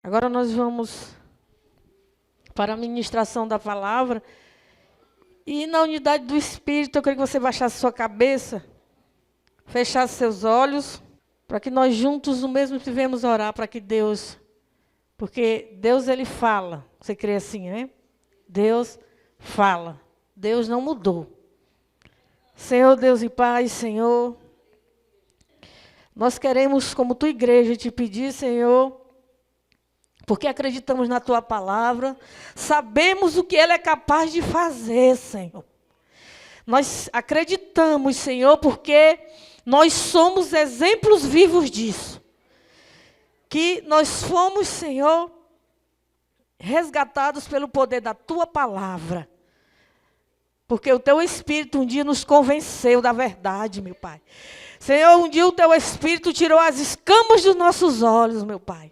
Agora nós vamos para a ministração da palavra. E na unidade do Espírito, eu queria que você baixasse sua cabeça, fechasse seus olhos, para que nós juntos, no mesmo tivemos orar, para que Deus... Porque Deus, Ele fala. Você crê assim, né? Deus fala. Deus não mudou. Senhor, Deus e Pai, Senhor, nós queremos, como Tua igreja, te pedir, Senhor, porque acreditamos na Tua palavra, sabemos o que ela é capaz de fazer, Senhor. Nós acreditamos, Senhor, porque nós somos exemplos vivos disso. Que nós fomos, Senhor, resgatados pelo poder da Tua palavra. Porque o Teu Espírito um dia nos convenceu da verdade, meu Pai. Senhor, um dia o Teu Espírito tirou as escamas dos nossos olhos, meu Pai.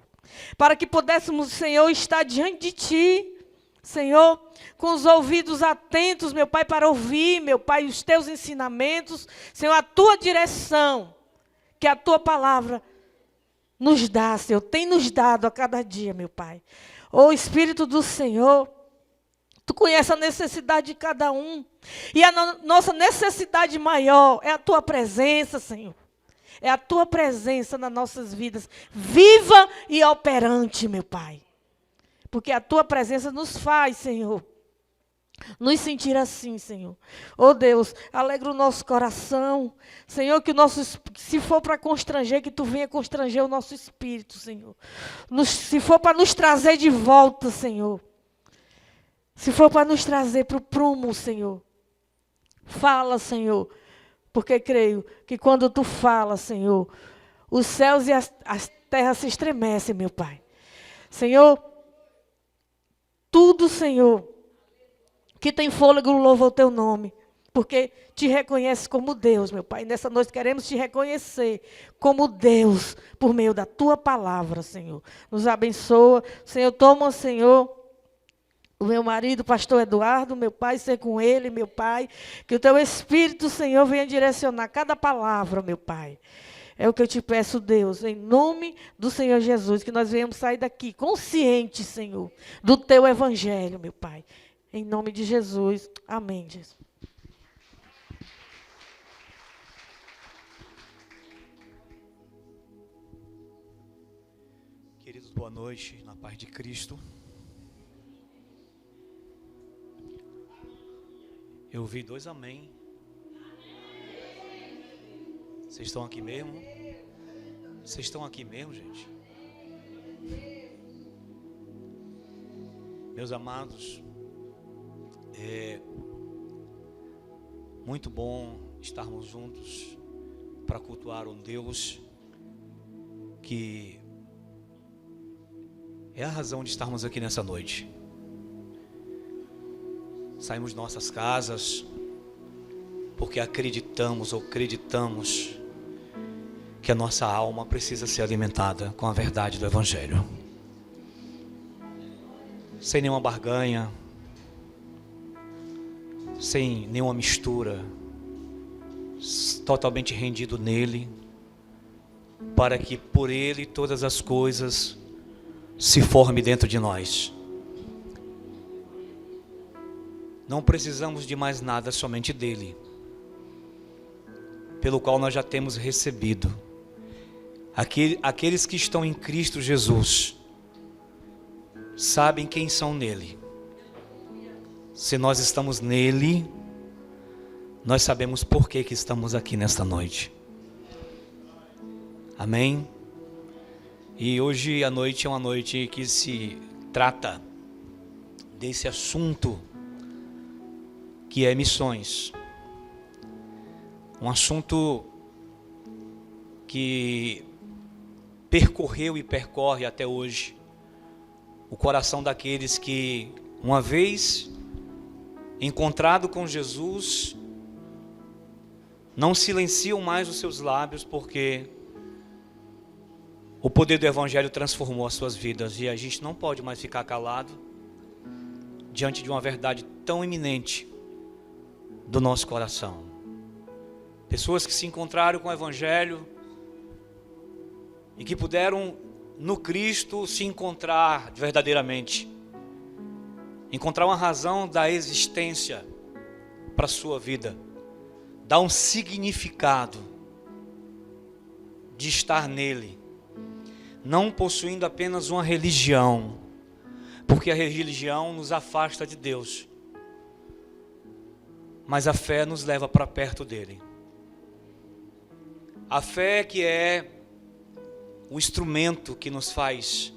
Para que pudéssemos, Senhor, estar diante de Ti, Senhor, com os ouvidos atentos, meu Pai, para ouvir, meu Pai, os Teus ensinamentos, Senhor, a Tua direção, que a Tua palavra nos dá, Senhor, tem nos dado a cada dia, meu Pai. Ô Espírito do Senhor, Tu conheces a necessidade de cada um. E a nossa necessidade maior é a Tua presença, Senhor. É a Tua presença nas nossas vidas, viva e operante, meu Pai. Porque a Tua presença nos faz, Senhor, nos sentir assim, Senhor. Oh Deus, alegra o nosso coração. Senhor, que o nosso, se for para constranger, que Tu venha constranger o nosso espírito, Senhor. Se for para nos trazer de volta, Senhor. Se for para nos trazer para o prumo, Senhor. Fala, Senhor. Porque creio que quando Tu falas, Senhor, os céus e as terras se estremecem, meu Pai. Senhor, tudo, Senhor, que tem fôlego, louva o Teu nome, porque Te reconhece como Deus, meu Pai. Nessa noite queremos Te reconhecer como Deus, por meio da Tua palavra, Senhor. Nos abençoa. Senhor, toma, Senhor, o meu marido, o pastor Eduardo, meu Pai, ser com ele, meu Pai. Que o Teu Espírito, Senhor, venha direcionar cada palavra, meu Pai. É o que eu Te peço, Deus, em nome do Senhor Jesus, que nós venhamos sair daqui conscientes, Senhor, do Teu Evangelho, meu Pai. Em nome de Jesus. Amém, Jesus. Queridos, boa noite, na paz de Cristo. Eu ouvi 2 amém. Vocês estão aqui mesmo? Vocês estão aqui mesmo, gente? Meus amados, é muito bom estarmos juntos para cultuar um Deus que é a razão de estarmos aqui nessa noite. Saímos de nossas casas porque acreditamos que a nossa alma precisa ser alimentada com a verdade do Evangelho. Sem nenhuma barganha, sem nenhuma mistura, totalmente rendido nele, para que por ele todas as coisas se formem dentro de nós. Não precisamos de mais nada, somente dele, pelo qual nós já temos recebido. Aqueles que estão em Cristo Jesus sabem quem são nele. Se nós estamos nele, nós sabemos por que estamos aqui nesta noite. Amém? E hoje a noite é uma noite que se trata desse assunto que é missões. Um assunto que percorreu e percorre até hoje o coração daqueles que, uma vez encontrado com Jesus, não silenciam mais os seus lábios, porque o poder do Evangelho transformou as suas vidas, e a gente não pode mais ficar calado diante de uma verdade tão iminente do nosso coração. Pessoas que se encontraram com o Evangelho e que puderam no Cristo se encontrar verdadeiramente. Encontrar uma razão da existência para a sua vida. Dar um significado de estar nele. Não possuindo apenas uma religião. Porque a religião nos afasta de Deus. Mas a fé nos leva para perto dele. A fé que é o instrumento que nos faz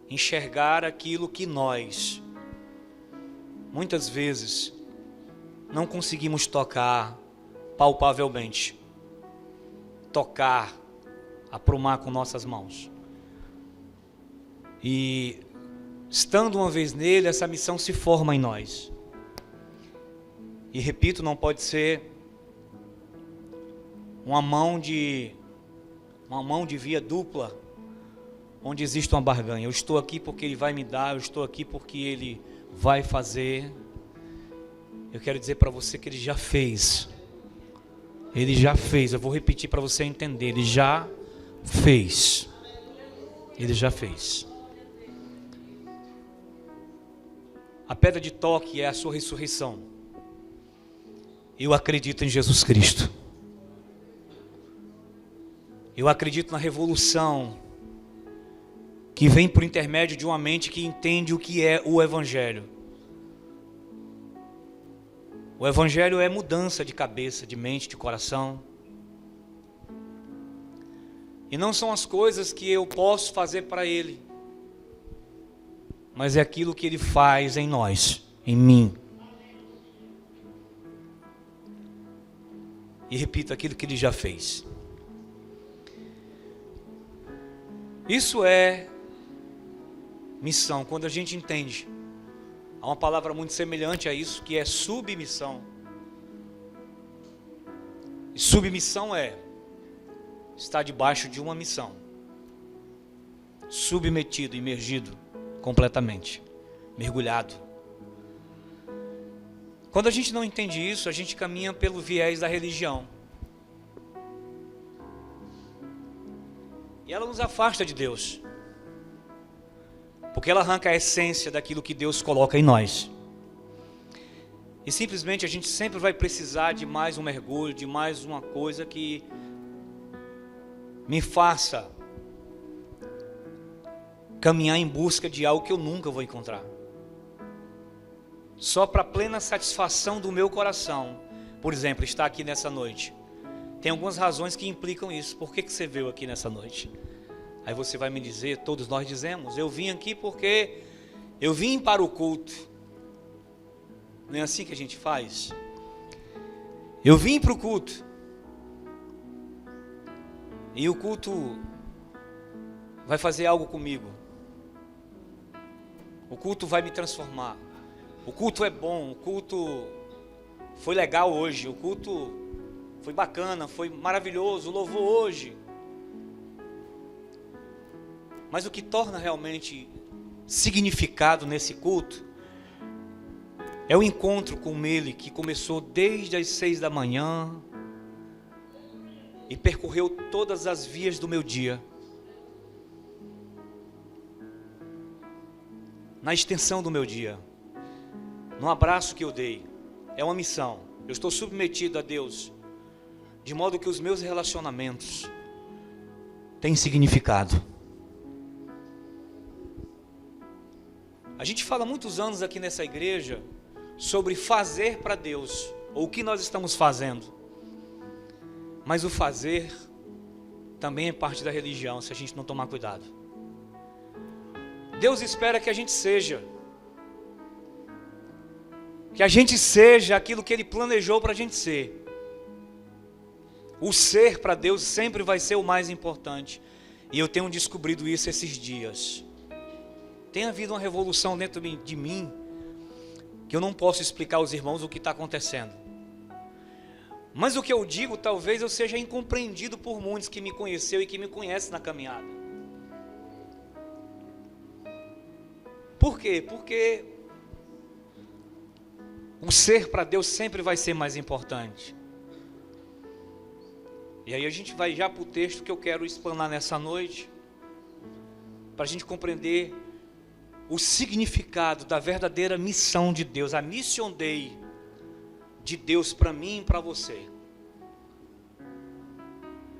enxergar aquilo que nós, muitas vezes, não conseguimos tocar palpavelmente. Tocar, aprumar com nossas mãos. E, estando uma vez nele, essa missão se forma em nós. E repito, não pode ser uma mão de via dupla, onde existe uma barganha. Eu estou aqui porque ele vai me dar, eu estou aqui porque ele vai fazer. Eu quero dizer para você que ele já fez. Ele já fez, eu vou repetir para você entender. Ele já fez. Ele já fez. A pedra de toque é a sua ressurreição. Eu acredito em Jesus Cristo. Eu acredito na revolução que vem por intermédio de uma mente que entende o que é o Evangelho. O Evangelho é mudança de cabeça, de mente, de coração. E não são as coisas que eu posso fazer para Ele, mas é aquilo que Ele faz em nós, em mim. E repito, aquilo que Ele já fez. Isso é missão, quando a gente entende. Há uma palavra muito semelhante a isso, que é submissão. E submissão é estar debaixo de uma missão. Submetido, imergido, completamente, mergulhado. Quando a gente não entende isso, a gente caminha pelo viés da religião. E ela nos afasta de Deus. Porque ela arranca a essência daquilo que Deus coloca em nós. E simplesmente a gente sempre vai precisar de mais um mergulho, de mais uma coisa que me faça caminhar em busca de algo que eu nunca vou encontrar. Só para plena satisfação do meu coração. Por exemplo, estar aqui nessa noite. Tem algumas razões que implicam isso. Por que você veio aqui nessa noite? Aí você vai me dizer, todos nós dizemos, eu vim aqui porque eu vim para o culto. Não é assim que a gente faz? Eu vim para o culto. E o culto vai fazer algo comigo. O culto vai me transformar. O culto é bom, o culto foi legal hoje, o culto foi bacana, foi maravilhoso, louvou hoje. Mas o que torna realmente significado nesse culto é o encontro com Ele, que começou desde as 6 da manhã e percorreu todas as vias do meu dia. Na extensão do meu dia, no abraço que eu dei, é uma missão. Eu estou submetido a Deus, de modo que os meus relacionamentos têm significado. A gente fala há muitos anos aqui nessa igreja sobre fazer para Deus, ou o que nós estamos fazendo. Mas o fazer também é parte da religião, se a gente não tomar cuidado. Deus espera que a gente seja. Que a gente seja aquilo que Ele planejou para a gente ser. O ser para Deus sempre vai ser o mais importante. E eu tenho descobrido isso esses dias. Tem havido uma revolução dentro de mim, que eu não posso explicar aos irmãos o que está acontecendo. Mas o que eu digo, talvez eu seja incompreendido por muitos que me conheceu e que me conhecem na caminhada. Por quê? Porque o ser para Deus sempre vai ser mais importante. E aí a gente vai já para o texto que eu quero explanar nessa noite. para a gente compreender o significado da verdadeira missão de Deus, a mission Dei de Deus para mim e para você.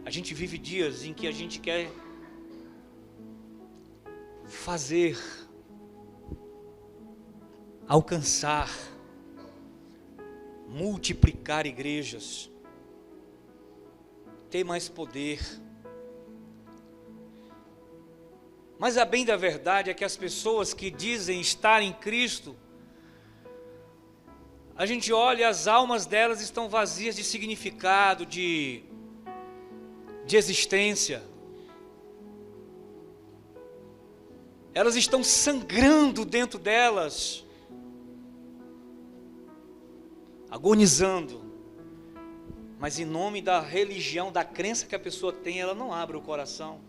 A gente vive dias em que a gente quer fazer, alcançar, multiplicar igrejas, ter mais poder. Mas a bem da verdade é que as pessoas que dizem estar em Cristo, a gente olha e as almas delas estão vazias de significado, de existência. Elas estão sangrando dentro delas, agonizando. Mas em nome da religião, da crença que a pessoa tem, ela não abre o coração.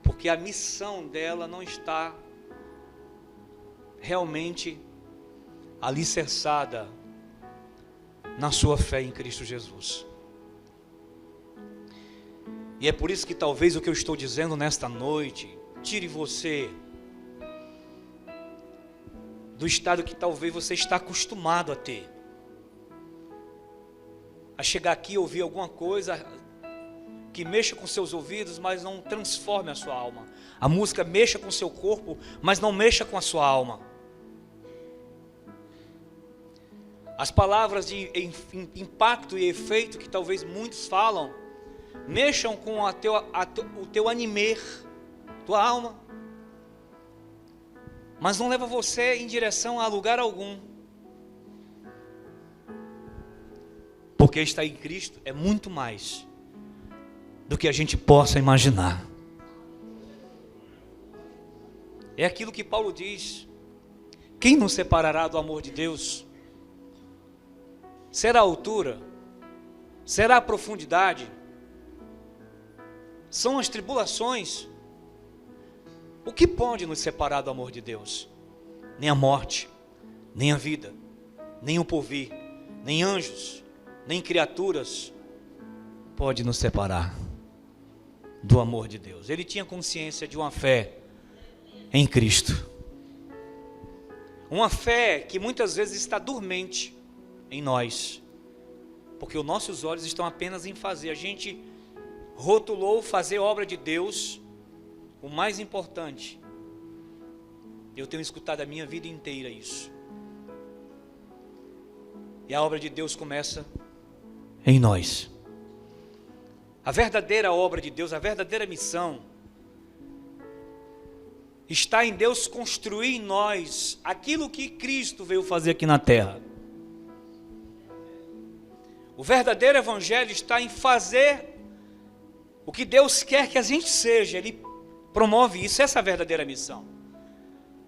Porque a missão dela não está realmente alicerçada na sua fé em Cristo Jesus. E é por isso que talvez o que eu estou dizendo nesta noite tire você do estado que talvez você está acostumado a ter. A chegar aqui e ouvir alguma coisa que mexa com seus ouvidos, mas não transforme a sua alma. A música mexa com o seu corpo, mas não mexa com a sua alma. As palavras de impacto e efeito que talvez muitos falam, mexam com o teu animer, tua alma, mas não leva você em direção a lugar algum. Porque estar em Cristo é muito mais do que a gente possa imaginar. É aquilo que Paulo diz: quem nos separará do amor de Deus? Será a altura? Será a profundidade? São as tribulações? O que pode nos separar do amor de Deus? Nem a morte, nem a vida, nem o porvir, nem anjos, nem criaturas pode nos separar do amor de Deus. Ele tinha consciência de uma fé em Cristo, uma fé que muitas vezes está dormente em nós, porque os nossos olhos estão apenas em fazer. A gente rotulou fazer obra de Deus o mais importante. Eu tenho escutado a minha vida inteira isso. E a obra de Deus começa em nós. A verdadeira obra de Deus, a verdadeira missão, está em Deus construir em nós aquilo que Cristo veio fazer aqui na terra. O verdadeiro evangelho está em fazer o que Deus quer que a gente seja. Ele promove isso, essa é a verdadeira missão.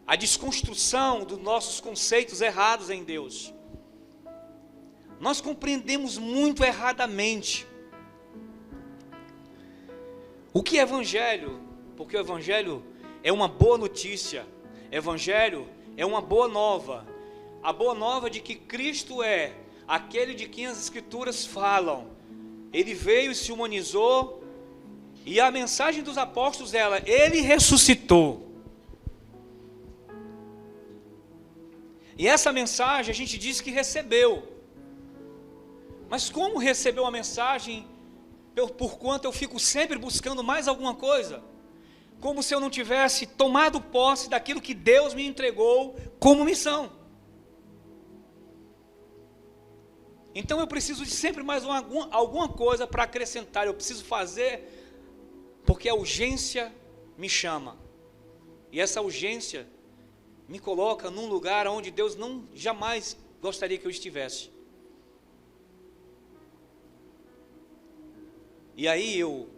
A desconstrução dos nossos conceitos errados em Deus. Nós compreendemos muito erradamente o que é evangelho, porque o evangelho é uma boa notícia. Evangelho é uma boa nova. A boa nova de que Cristo é aquele de quem as Escrituras falam. Ele veio e se humanizou, e a mensagem dos apóstolos dela, ele ressuscitou. E essa mensagem a gente diz que recebeu. Mas como recebeu a mensagem, porquanto eu fico sempre buscando mais alguma coisa, como se eu não tivesse tomado posse daquilo que Deus me entregou como missão. Então eu preciso de sempre mais alguma coisa para acrescentar. Eu preciso fazer, porque a urgência me chama. E essa urgência me coloca num lugar onde Deus não jamais gostaria que eu estivesse. E aí eu,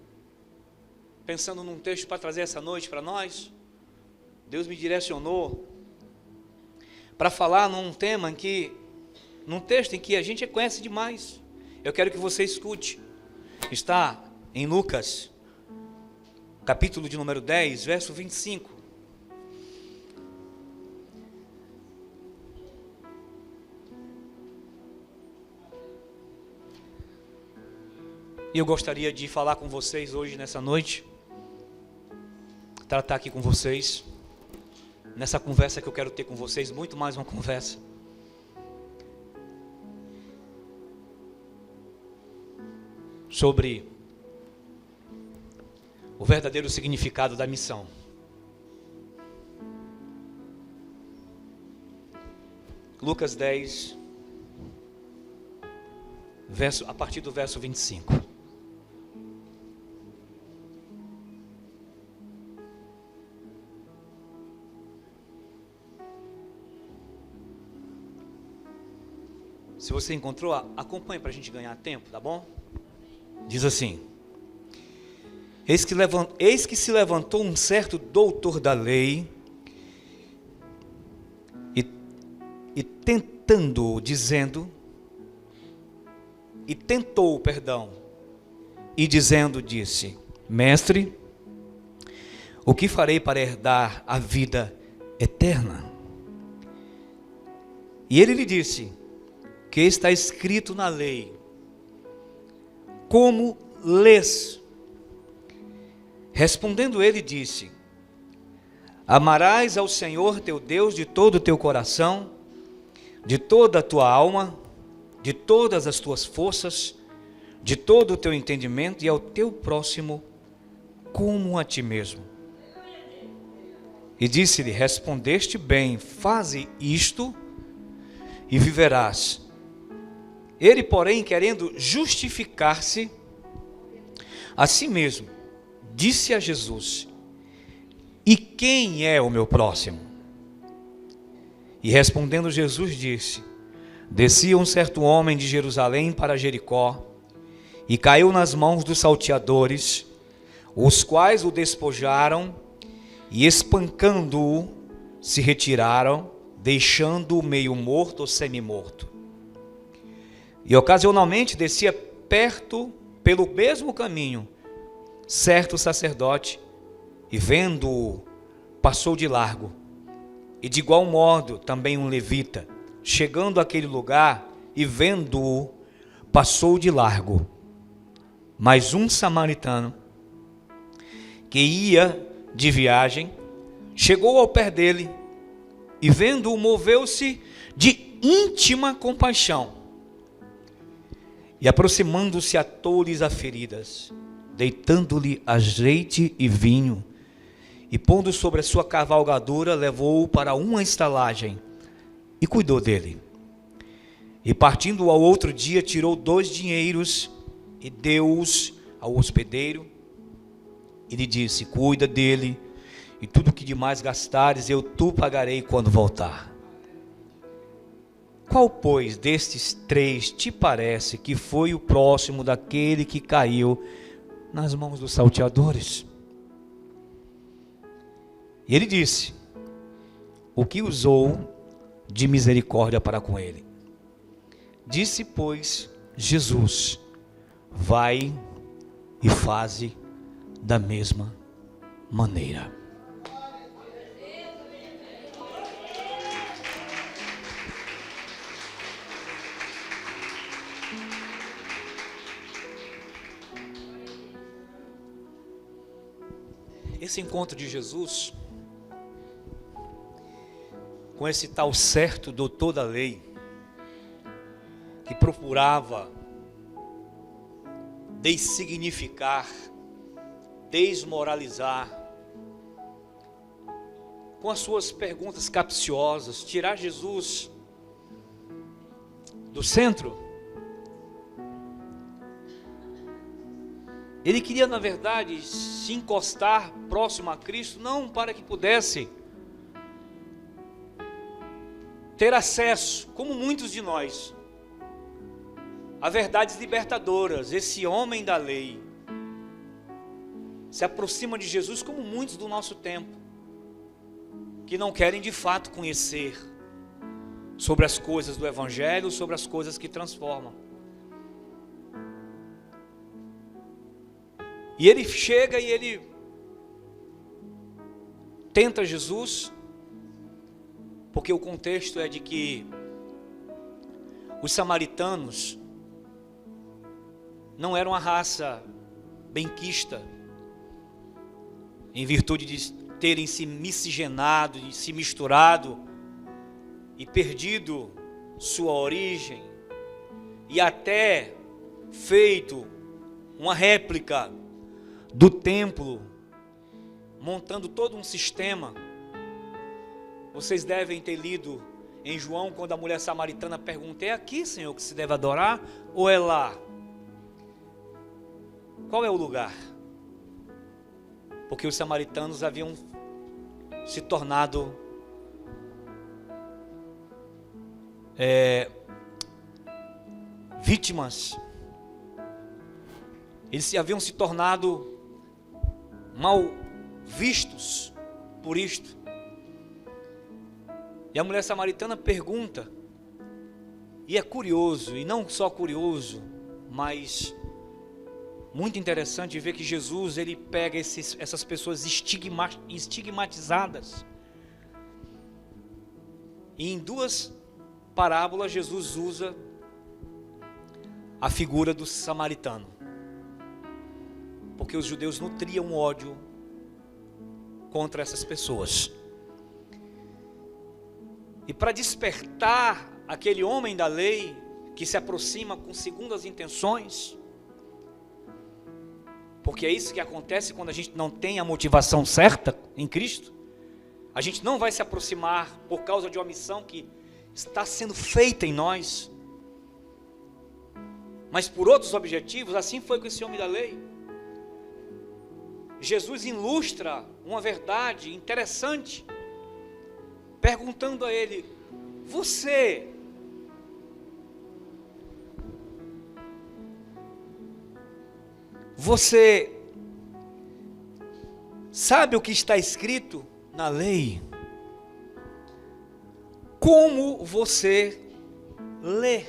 pensando num texto para trazer essa noite para nós, Deus me direcionou para falar num tema num texto em que a gente conhece demais. Eu quero que você escute. Está em Lucas, capítulo de número 10, verso 25. E eu gostaria de falar com vocês hoje, nessa noite, tratar aqui com vocês, nessa conversa que eu quero ter com vocês, muito mais uma conversa. Sobre o verdadeiro significado da missão. Lucas 10, a partir do verso 25. Se você encontrou, acompanhe para a gente ganhar tempo, tá bom? Diz assim: Eis que se levantou um certo doutor da lei, e tentou, disse: Mestre, o que farei para herdar a vida eterna? E ele lhe disse: que está escrito na lei, como lês? Respondendo ele, disse: amarás ao Senhor teu Deus de todo o teu coração, de toda a tua alma, de todas as tuas forças, de todo o teu entendimento, e ao teu próximo como a ti mesmo. E disse-lhe: respondeste bem, faze isto e viverás. Ele, porém, querendo justificar-se a si mesmo, disse a Jesus: e quem é o meu próximo? E respondendo Jesus disse: descia um certo homem de Jerusalém para Jericó, e caiu nas mãos dos salteadores, os quais o despojaram, e espancando-o, se retiraram, deixando-o meio morto ou semi-morto. E ocasionalmente descia perto, pelo mesmo caminho, certo sacerdote, e vendo-o, passou de largo. E de igual modo também um levita, chegando àquele lugar e vendo-o, passou de largo. Mas um samaritano, que ia de viagem, chegou ao pé dele, e vendo-o, moveu-se de íntima compaixão. E aproximando-se, atou-lhes as feridas, deitando-lhe azeite e vinho, e pondo sobre a sua cavalgadura, levou-o para uma estalagem, e cuidou dele. E partindo ao outro dia, tirou 2 dinheiros, e deu-os ao hospedeiro, e lhe disse: cuida dele, e tudo que demais gastares, eu tu pagarei quando voltar. Qual, pois, destes 3 te parece que foi o próximo daquele que caiu nas mãos dos salteadores? E ele disse: o que usou de misericórdia para com ele. Disse, pois, Jesus: vai e faze da mesma maneira. Esse encontro de Jesus com esse tal certo doutor da lei, que procurava dessignificar, desmoralizar, com as suas perguntas capciosas, tirar Jesus do centro. Ele queria, na verdade, se encostar próximo a Cristo, não para que pudesse ter acesso, como muitos de nós, a verdades libertadoras. Esse homem da lei se aproxima de Jesus, como muitos do nosso tempo, que não querem de fato conhecer sobre as coisas do Evangelho, sobre as coisas que transformam. E ele chega e ele tenta Jesus, porque o contexto é de que os samaritanos não eram uma raça benquista, em virtude de terem se miscigenado e se misturado e perdido sua origem e até feito uma réplica do templo, montando todo um sistema. Vocês devem ter lido em João, quando a mulher samaritana pergunta: é aqui, Senhor, que se deve adorar ou é lá? Qual é o lugar? Porque os samaritanos haviam se tornado vítimas. Eles haviam se tornado mal vistos por isto. E a mulher samaritana pergunta, e é curioso, e não só curioso, mas muito interessante ver que Jesus, ele pega essas pessoas estigmatizadas, e em duas parábolas Jesus usa a figura do samaritano, porque os judeus nutriam ódio contra essas pessoas. E para despertar aquele homem da lei que se aproxima com segundas intenções, porque é isso que acontece quando a gente não tem a motivação certa em Cristo, a gente não vai se aproximar por causa de uma missão que está sendo feita em nós, mas por outros objetivos. Assim foi com esse homem da lei. Jesus ilustra uma verdade interessante, perguntando a ele: você sabe o que está escrito na lei? Como você lê?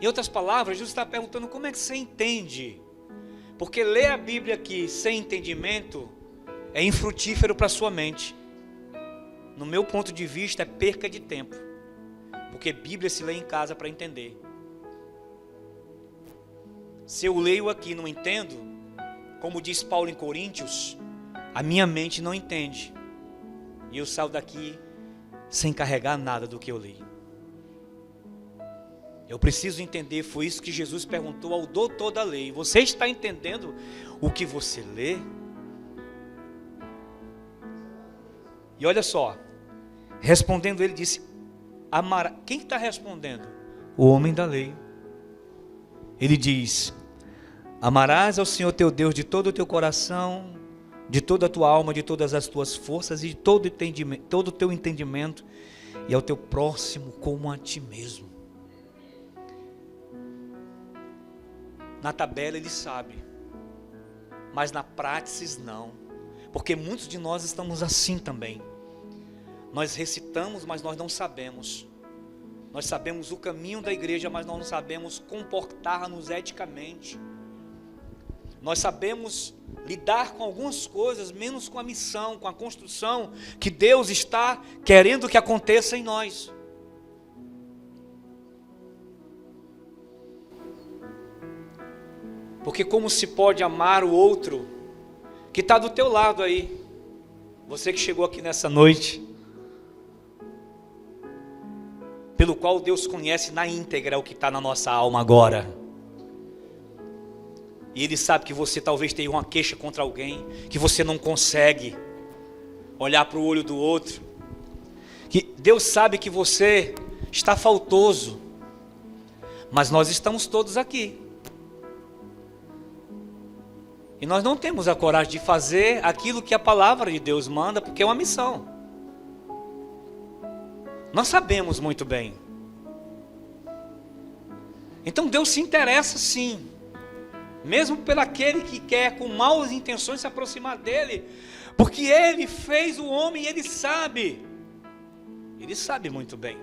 Em outras palavras, Jesus está perguntando: como é que você entende? Porque ler a Bíblia aqui sem entendimento é infrutífero para a sua mente. No meu ponto de vista, é perca de tempo, porque Bíblia se lê em casa para entender. Se eu leio aqui e não entendo, como diz Paulo em Coríntios, a minha mente não entende, e eu saio daqui sem carregar nada do que eu li. Eu preciso entender. Foi isso que Jesus perguntou ao doutor da lei: você está entendendo o que você lê? E olha só, respondendo ele disse: quem está respondendo? O homem da lei. Ele diz: amarás ao Senhor teu Deus de todo o teu coração, de toda a tua alma, de todas as tuas forças e de todo o teu entendimento, e ao teu próximo como a ti mesmo. Na tabela ele sabe, mas na prática não, porque muitos de nós estamos assim também. Nós recitamos, mas nós não sabemos. Nós sabemos o caminho da igreja, mas nós não sabemos comportar-nos eticamente. Nós sabemos lidar com algumas coisas, menos com a missão, com a construção que Deus está querendo que aconteça em nós. Porque como se pode amar o outro que está do teu lado aí? Você que chegou aqui nessa noite, pelo qual Deus conhece na íntegra o que está na nossa alma agora. E Ele sabe que você talvez tenha uma queixa contra alguém, que você não consegue olhar para o olho do outro. Que Deus sabe que você está faltoso, mas nós estamos todos aqui. E nós não temos a coragem de fazer aquilo que a palavra de Deus manda, porque é uma missão. Nós sabemos muito bem. Então Deus se interessa sim, mesmo pelo aquele que quer com maus intenções se aproximar dele, porque Ele fez o homem e Ele sabe muito bem.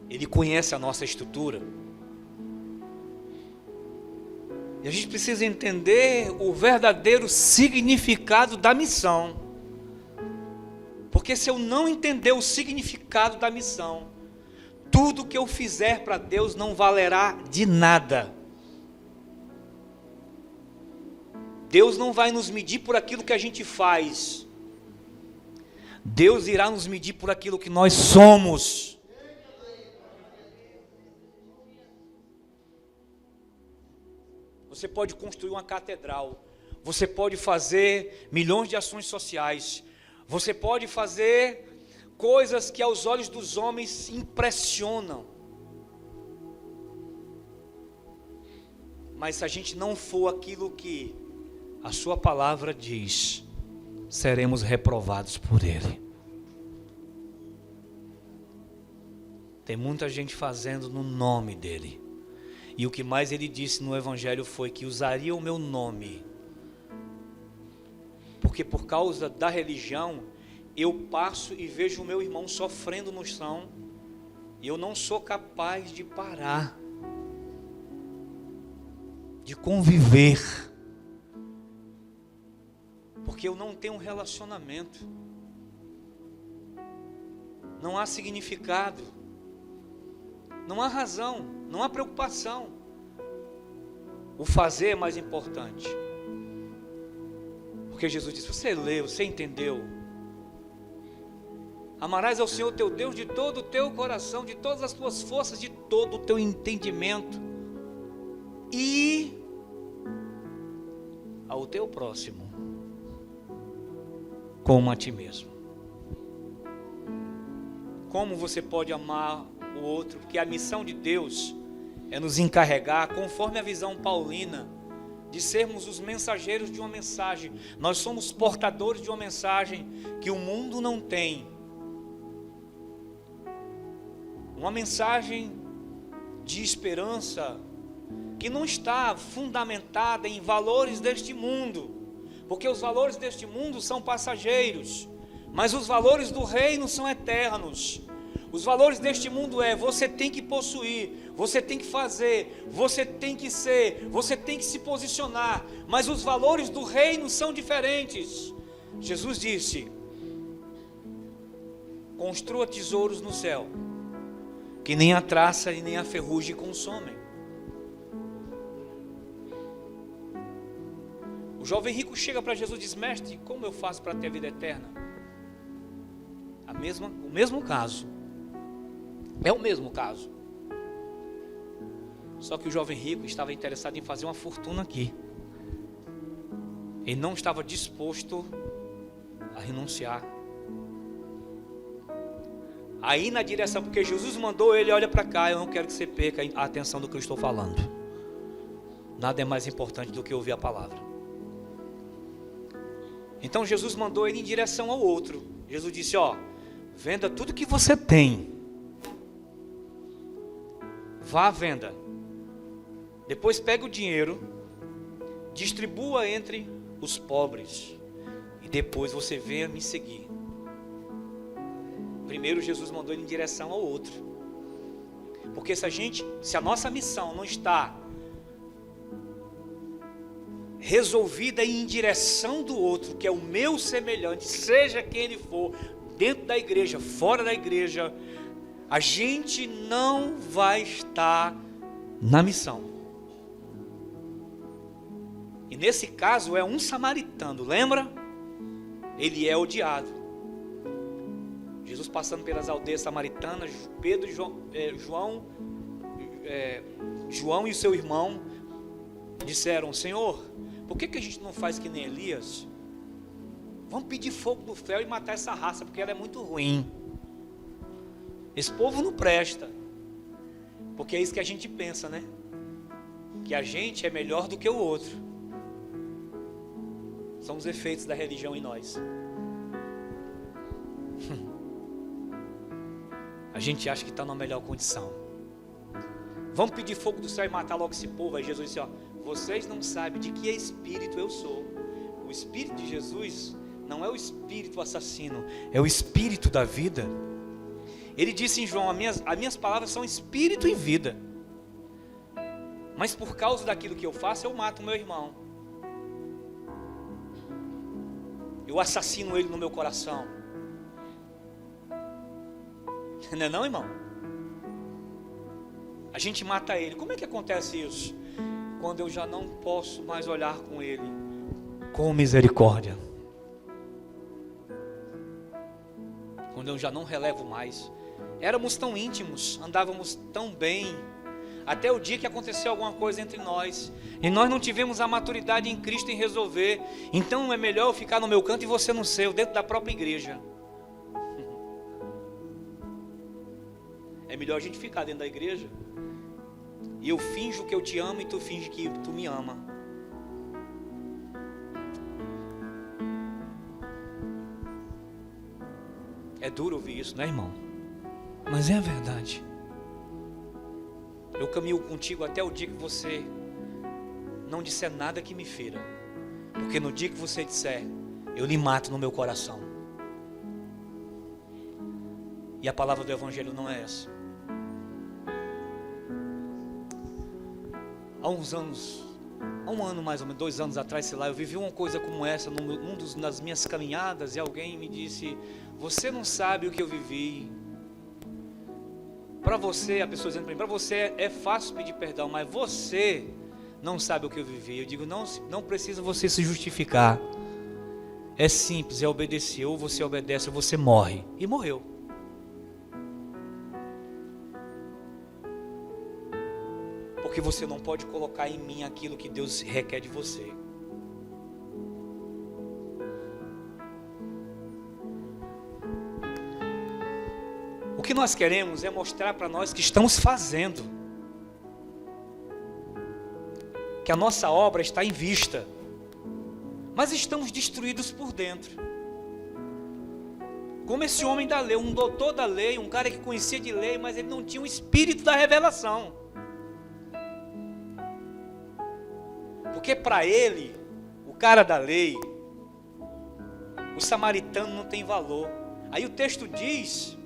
Ele conhece a nossa estrutura. E a gente precisa entender o verdadeiro significado da missão. Porque se eu não entender o significado da missão, tudo que eu fizer para Deus não valerá de nada. Deus não vai nos medir por aquilo que a gente faz. Deus irá nos medir por aquilo que nós somos. Você pode construir uma catedral. Você pode fazer milhões de ações sociais. Você pode fazer coisas que aos olhos dos homens impressionam. Mas se a gente não for aquilo que a sua palavra diz, seremos reprovados por Ele. Tem muita gente fazendo no nome dEle. E o que mais Ele disse no Evangelho foi que usaria o meu nome. Porque por causa da religião, eu passo e vejo o meu irmão sofrendo no chão, e eu não sou capaz de parar, de conviver. Porque eu não tenho um relacionamento. Não há significado. Não há razão. Não há preocupação. O fazer é mais importante. Porque Jesus disse, você leu, você entendeu? Amarás ao Senhor teu Deus de todo o teu coração, de todas as tuas forças, de todo o teu entendimento. E ao teu próximo como a ti mesmo. Como você pode amar o outro? Porque a missão de Deus é nos encarregar, conforme a visão paulina, de sermos os mensageiros de uma mensagem. Nós somos portadores de uma mensagem que o mundo não tem. Uma mensagem de esperança que não está fundamentada em valores deste mundo. Porque os valores deste mundo são passageiros, mas os valores do reino são eternos. Os valores deste mundo você tem que possuir, você tem que fazer, você tem que ser, você tem que se posicionar. Mas os valores do reino são diferentes. Jesus disse, construa tesouros no céu, que nem a traça e nem a ferrugem consomem. O jovem rico chega para Jesus e diz, mestre, como eu faço para ter a vida eterna? O mesmo caso. É o mesmo caso. Só que o jovem rico estava interessado em fazer uma fortuna aqui. Ele não estava disposto a renunciar. Aí na direção, porque Jesus mandou ele, olha para cá, eu não quero que você perca a atenção do que eu estou falando. Nada é mais importante do que ouvir a palavra. Então Jesus mandou ele em direção ao outro. Jesus disse, venda tudo que você tem. Vá à venda. Depois pegue o dinheiro, distribua entre os pobres. E depois você venha me seguir. Primeiro Jesus mandou ele em direção ao outro. Porque se a nossa missão não está resolvida em direção do outro, que é o meu semelhante, seja quem ele for, dentro da igreja, fora da igreja, a gente não vai estar na missão. E nesse caso é um samaritano, lembra? Ele é odiado. Jesus passando pelas aldeias samaritanas, Pedro, João e o seu irmão disseram, Senhor, por que a gente não faz que nem Elias? Vamos pedir fogo do céu e matar essa raça, porque ela é muito ruim. Esse povo não presta. Porque é isso que a gente pensa, né? Que a gente é melhor do que o outro. São os efeitos da religião em nós. A gente acha que está na melhor condição. Vamos pedir fogo do céu e matar logo esse povo. Aí Jesus disse, vocês não sabem de que espírito eu sou. O espírito de Jesus não é o espírito assassino, é o espírito da vida. Ele disse em João, as minhas palavras são espírito e vida. Mas por causa daquilo que eu faço, eu mato o meu irmão. Eu assassino ele no meu coração. Não é não, irmão? A gente mata ele. Como é que acontece isso? Quando eu já não posso mais olhar com ele, com misericórdia. Quando eu já não relevo mais. Éramos tão íntimos, andávamos tão bem, até o dia que aconteceu alguma coisa entre nós, e nós não tivemos a maturidade em Cristo em resolver. Então é melhor eu ficar no meu canto e você no seu, dentro da própria igreja. É melhor a gente ficar dentro da igreja, e eu finjo que eu te amo e tu finge que tu me ama. É duro ouvir isso, né, irmão? Mas é a verdade. Eu caminho contigo até o dia que você não disser nada que me fira. Porque no dia que você disser, eu lhe mato no meu coração. E a palavra do Evangelho não é essa. Há uns anos, há um ano mais ou menos, 2 anos atrás, sei lá, eu vivi uma coisa como essa nas minhas caminhadas, e alguém me disse: você não sabe o que eu vivi. Para você, a pessoa dizendo para mim, para você é fácil pedir perdão, mas você não sabe o que eu vivi. Eu digo, não precisa você se justificar. É simples, é obedecer. Ou você obedece ou você morre. E morreu. Porque você não pode colocar em mim aquilo que Deus requer de você. O que nós queremos é mostrar para nós que estamos fazendo, que a nossa obra está em vista, mas estamos destruídos por dentro. Como esse homem da lei, um doutor da lei, um cara que conhecia de lei, mas ele não tinha o espírito da revelação. Porque para ele, o cara da lei, o samaritano não tem valor. Aí o texto diz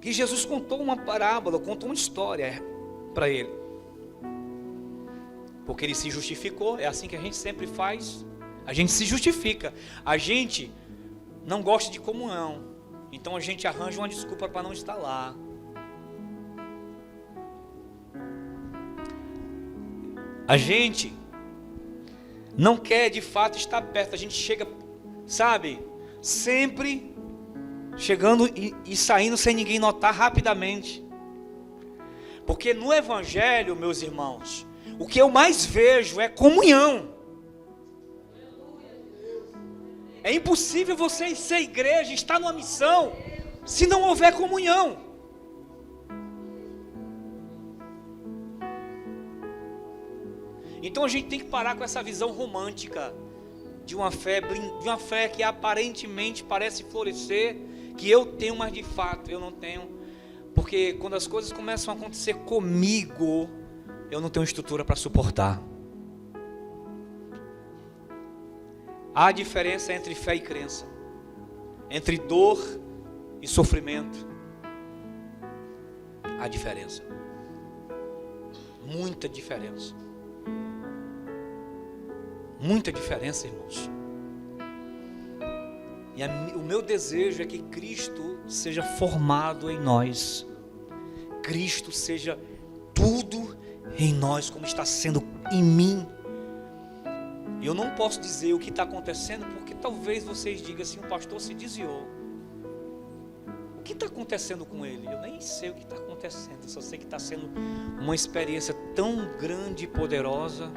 que Jesus contou uma parábola, contou uma história para ele. Porque ele se justificou, é assim que a gente sempre faz. A gente se justifica. A gente não gosta de comunhão, então a gente arranja uma desculpa para não estar lá. A gente não quer de fato estar perto. A gente chega, sabe, sempre chegando e saindo sem ninguém notar rapidamente. Porque no Evangelho, meus irmãos, o que eu mais vejo é comunhão. É impossível você ser igreja, estar numa missão, se não houver comunhão. Então a gente tem que parar com essa visão romântica de uma fé que aparentemente parece florescer, que eu tenho, mas de fato eu não tenho. Porque quando as coisas começam a acontecer comigo, eu não tenho estrutura para suportar. Há diferença entre fé e crença, entre dor e sofrimento. Há diferença, muita diferença. Muita diferença, irmãos. E o meu desejo é que Cristo seja formado em nós. Cristo seja tudo em nós, como está sendo em mim. Eu não posso dizer o que está acontecendo, porque talvez vocês digam assim: o pastor se desviou. O que está acontecendo com ele? Eu nem sei o que está acontecendo. Eu só sei que está sendo uma experiência tão grande e poderosa,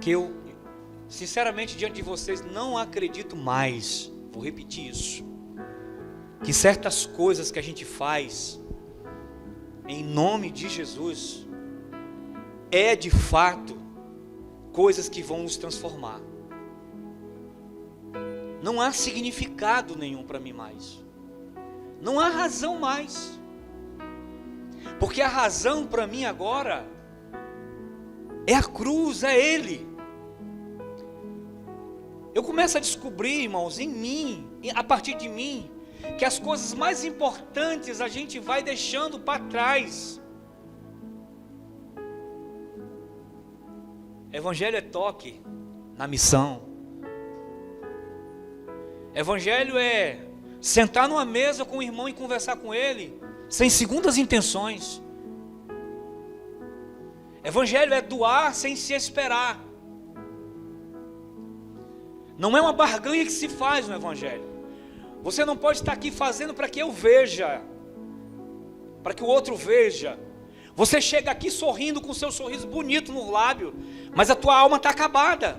que eu, sinceramente, diante de vocês, não acredito mais, vou repetir isso, que certas coisas que a gente faz, em nome de Jesus, é de fato, coisas que vão nos transformar. Não há significado nenhum para mim mais, não há razão mais, porque a razão para mim agora é a cruz, é Ele. Eu começo a descobrir, irmãos, em mim, a partir de mim, que as coisas mais importantes a gente vai deixando para trás. Evangelho é toque na missão. Evangelho é sentar numa mesa com o irmão e conversar com ele, sem segundas intenções. Evangelho é doar sem se esperar. Não é uma barganha que se faz no Evangelho. Você não pode estar aqui fazendo para que eu veja, para que o outro veja. Você chega aqui sorrindo com o seu sorriso bonito no lábio, mas a tua alma está acabada.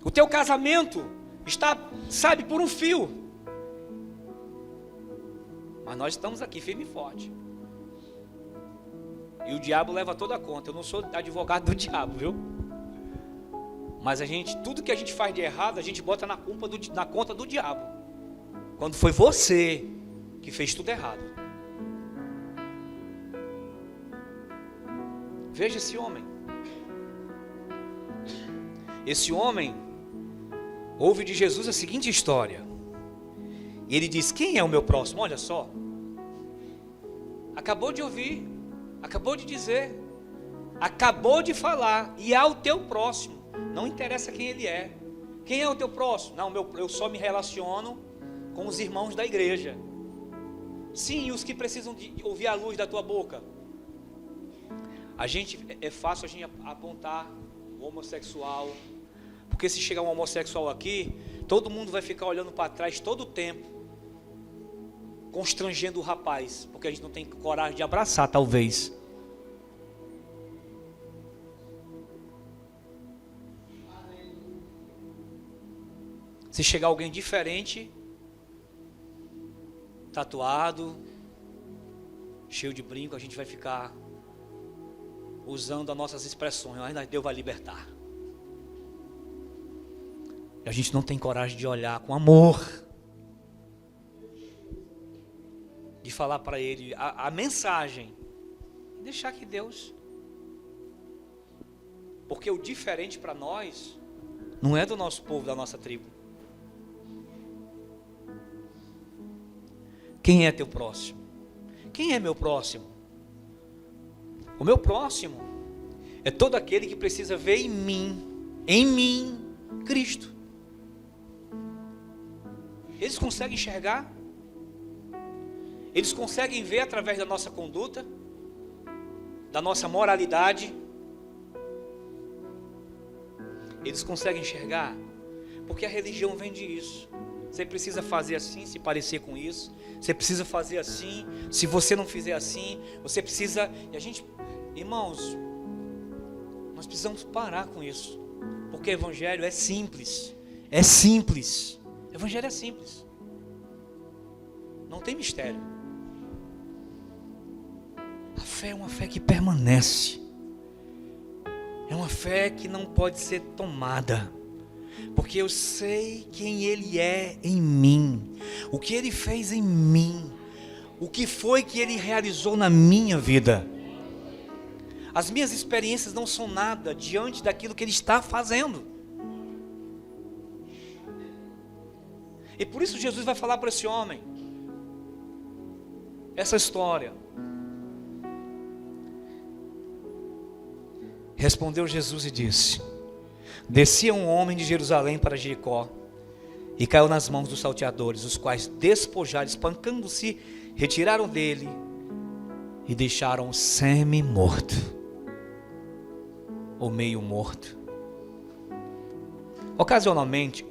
O teu casamento está, sabe, por um fio. Mas nós estamos aqui firme e forte. E o diabo leva toda a conta. Eu não sou advogado do diabo, viu? Mas tudo que a gente faz de errado, a gente bota na conta do diabo. Quando foi você que fez tudo errado. Veja esse homem. Esse homem ouve de Jesus a seguinte história. E ele diz: quem é o meu próximo? Olha só. Acabou de ouvir, acabou de dizer, acabou de falar. E é o teu próximo. Não interessa quem ele é. Quem é o teu próximo? Não, eu só me relaciono com os irmãos da igreja. Sim, os que precisam de ouvir a luz da tua boca. É fácil a gente apontar o homossexual, porque se chegar um homossexual aqui, todo mundo vai ficar olhando para trás todo o tempo, constrangendo o rapaz, porque a gente não tem coragem de abraçar, talvez. Se chegar alguém diferente, tatuado, cheio de brinco, a gente vai ficar usando as nossas expressões. Ainda Deus vai libertar. E a gente não tem coragem de olhar com amor, de falar para ele a mensagem, e deixar que Deus, porque o diferente para nós não é do nosso povo, da nossa tribo. Quem é teu próximo? Quem é meu próximo? O meu próximo é todo aquele que precisa ver em mim, Cristo. Eles conseguem enxergar? Eles conseguem ver através da nossa conduta, da nossa moralidade? Eles conseguem enxergar? Porque a religião vem disso. Você precisa fazer assim, se parecer com isso. Você precisa fazer assim. Se você não fizer assim, você precisa... E a gente, irmãos, nós precisamos parar com isso. Porque o Evangelho é simples. É simples. O Evangelho é simples. Não tem mistério. A fé é uma fé que permanece. É uma fé que não pode ser tomada. Porque eu sei quem Ele é em mim, o que Ele fez em mim, o que foi que Ele realizou na minha vida. As minhas experiências não são nada diante daquilo que Ele está fazendo. E por isso Jesus vai falar para esse homem essa história. Respondeu Jesus e disse: descia um homem de Jerusalém para Jericó e caiu nas mãos dos salteadores, os quais, despojaram, espancando-se, retiraram dele e deixaram semi-morto ou meio morto. Ocasionalmente,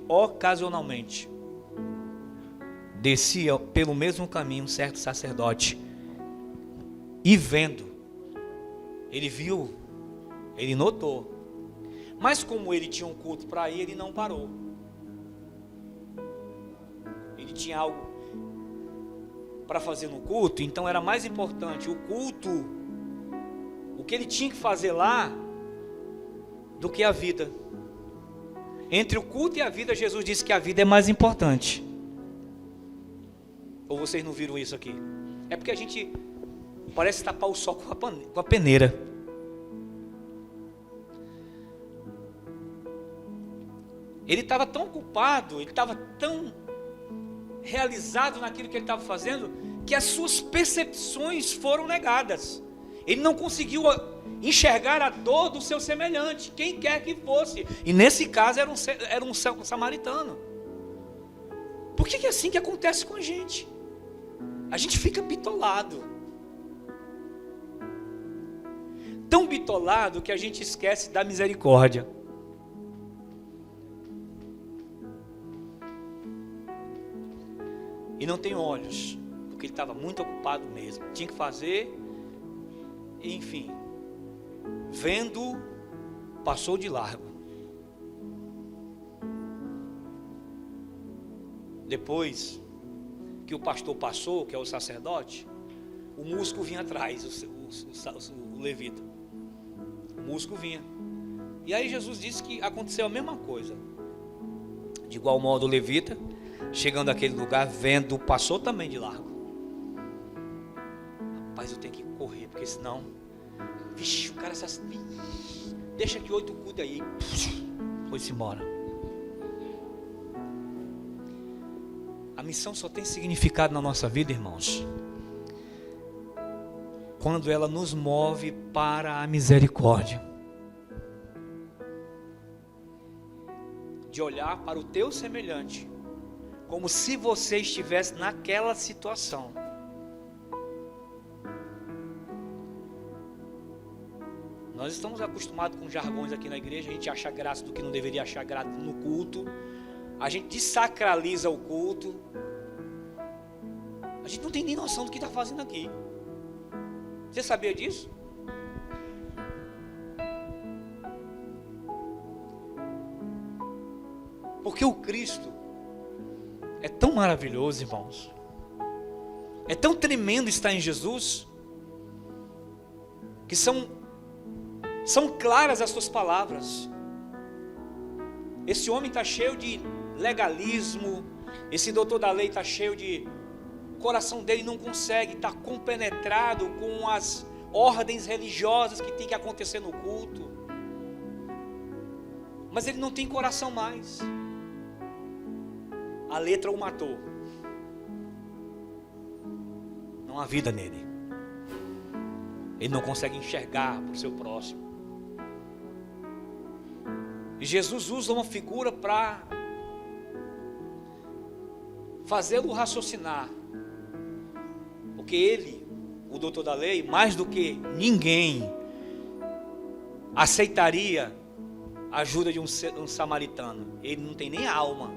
descia pelo mesmo caminho um certo sacerdote e vendo, ele viu, ele notou. Mas como ele tinha um culto para ir, ele não parou. Ele tinha algo para fazer no culto, então era mais importante o culto, o que ele tinha que fazer lá, do que a vida. Entre o culto e a vida, Jesus disse que a vida é mais importante. Ou vocês não viram isso aqui? É porque a gente parece tapar o sol com a peneira. Ele estava tão ocupado, ele estava tão realizado naquilo que ele estava fazendo, que as suas percepções foram negadas. Ele não conseguiu enxergar a dor do seu semelhante, quem quer que fosse. E nesse caso era um samaritano. Por que é assim que acontece com a gente? A gente fica bitolado. tão bitolado que a gente esquece da misericórdia. E não tem olhos, porque ele estava muito ocupado mesmo. Tinha que fazer, enfim. Vendo, passou de largo. Depois que o pastor passou, que é o sacerdote, o músico vinha atrás, o levita. O músico vinha. E aí Jesus disse que aconteceu a mesma coisa. De igual modo o levita, chegando àquele lugar, vendo, passou também de largo. Rapaz, eu tenho que correr, porque senão, vixe, o cara deixa que 8 cuida aí. Foi-se embora. A missão só tem significado na nossa vida, irmãos, quando ela nos move para a misericórdia. De olhar para o teu semelhante, como se você estivesse naquela situação. Nós estamos acostumados com jargões aqui na igreja, a gente acha graça do que não deveria achar graça no culto. A gente desacraliza o culto. A gente não tem nem noção do que está fazendo aqui. Você sabia disso? Porque o Cristo é tão maravilhoso, irmãos. É tão tremendo estar em Jesus, que são claras as suas palavras. Esse homem está cheio de legalismo, esse doutor da lei está cheio de... O coração dele não consegue, está compenetrado com as ordens religiosas que tem que acontecer no culto. Mas ele não tem coração mais. A letra o matou. Não há vida nele. Ele não consegue enxergar para o seu próximo. E Jesus usa uma figura para fazê-lo raciocinar. Porque ele, o doutor da lei, mais do que ninguém, aceitaria a ajuda de um samaritano. Ele não tem nem alma.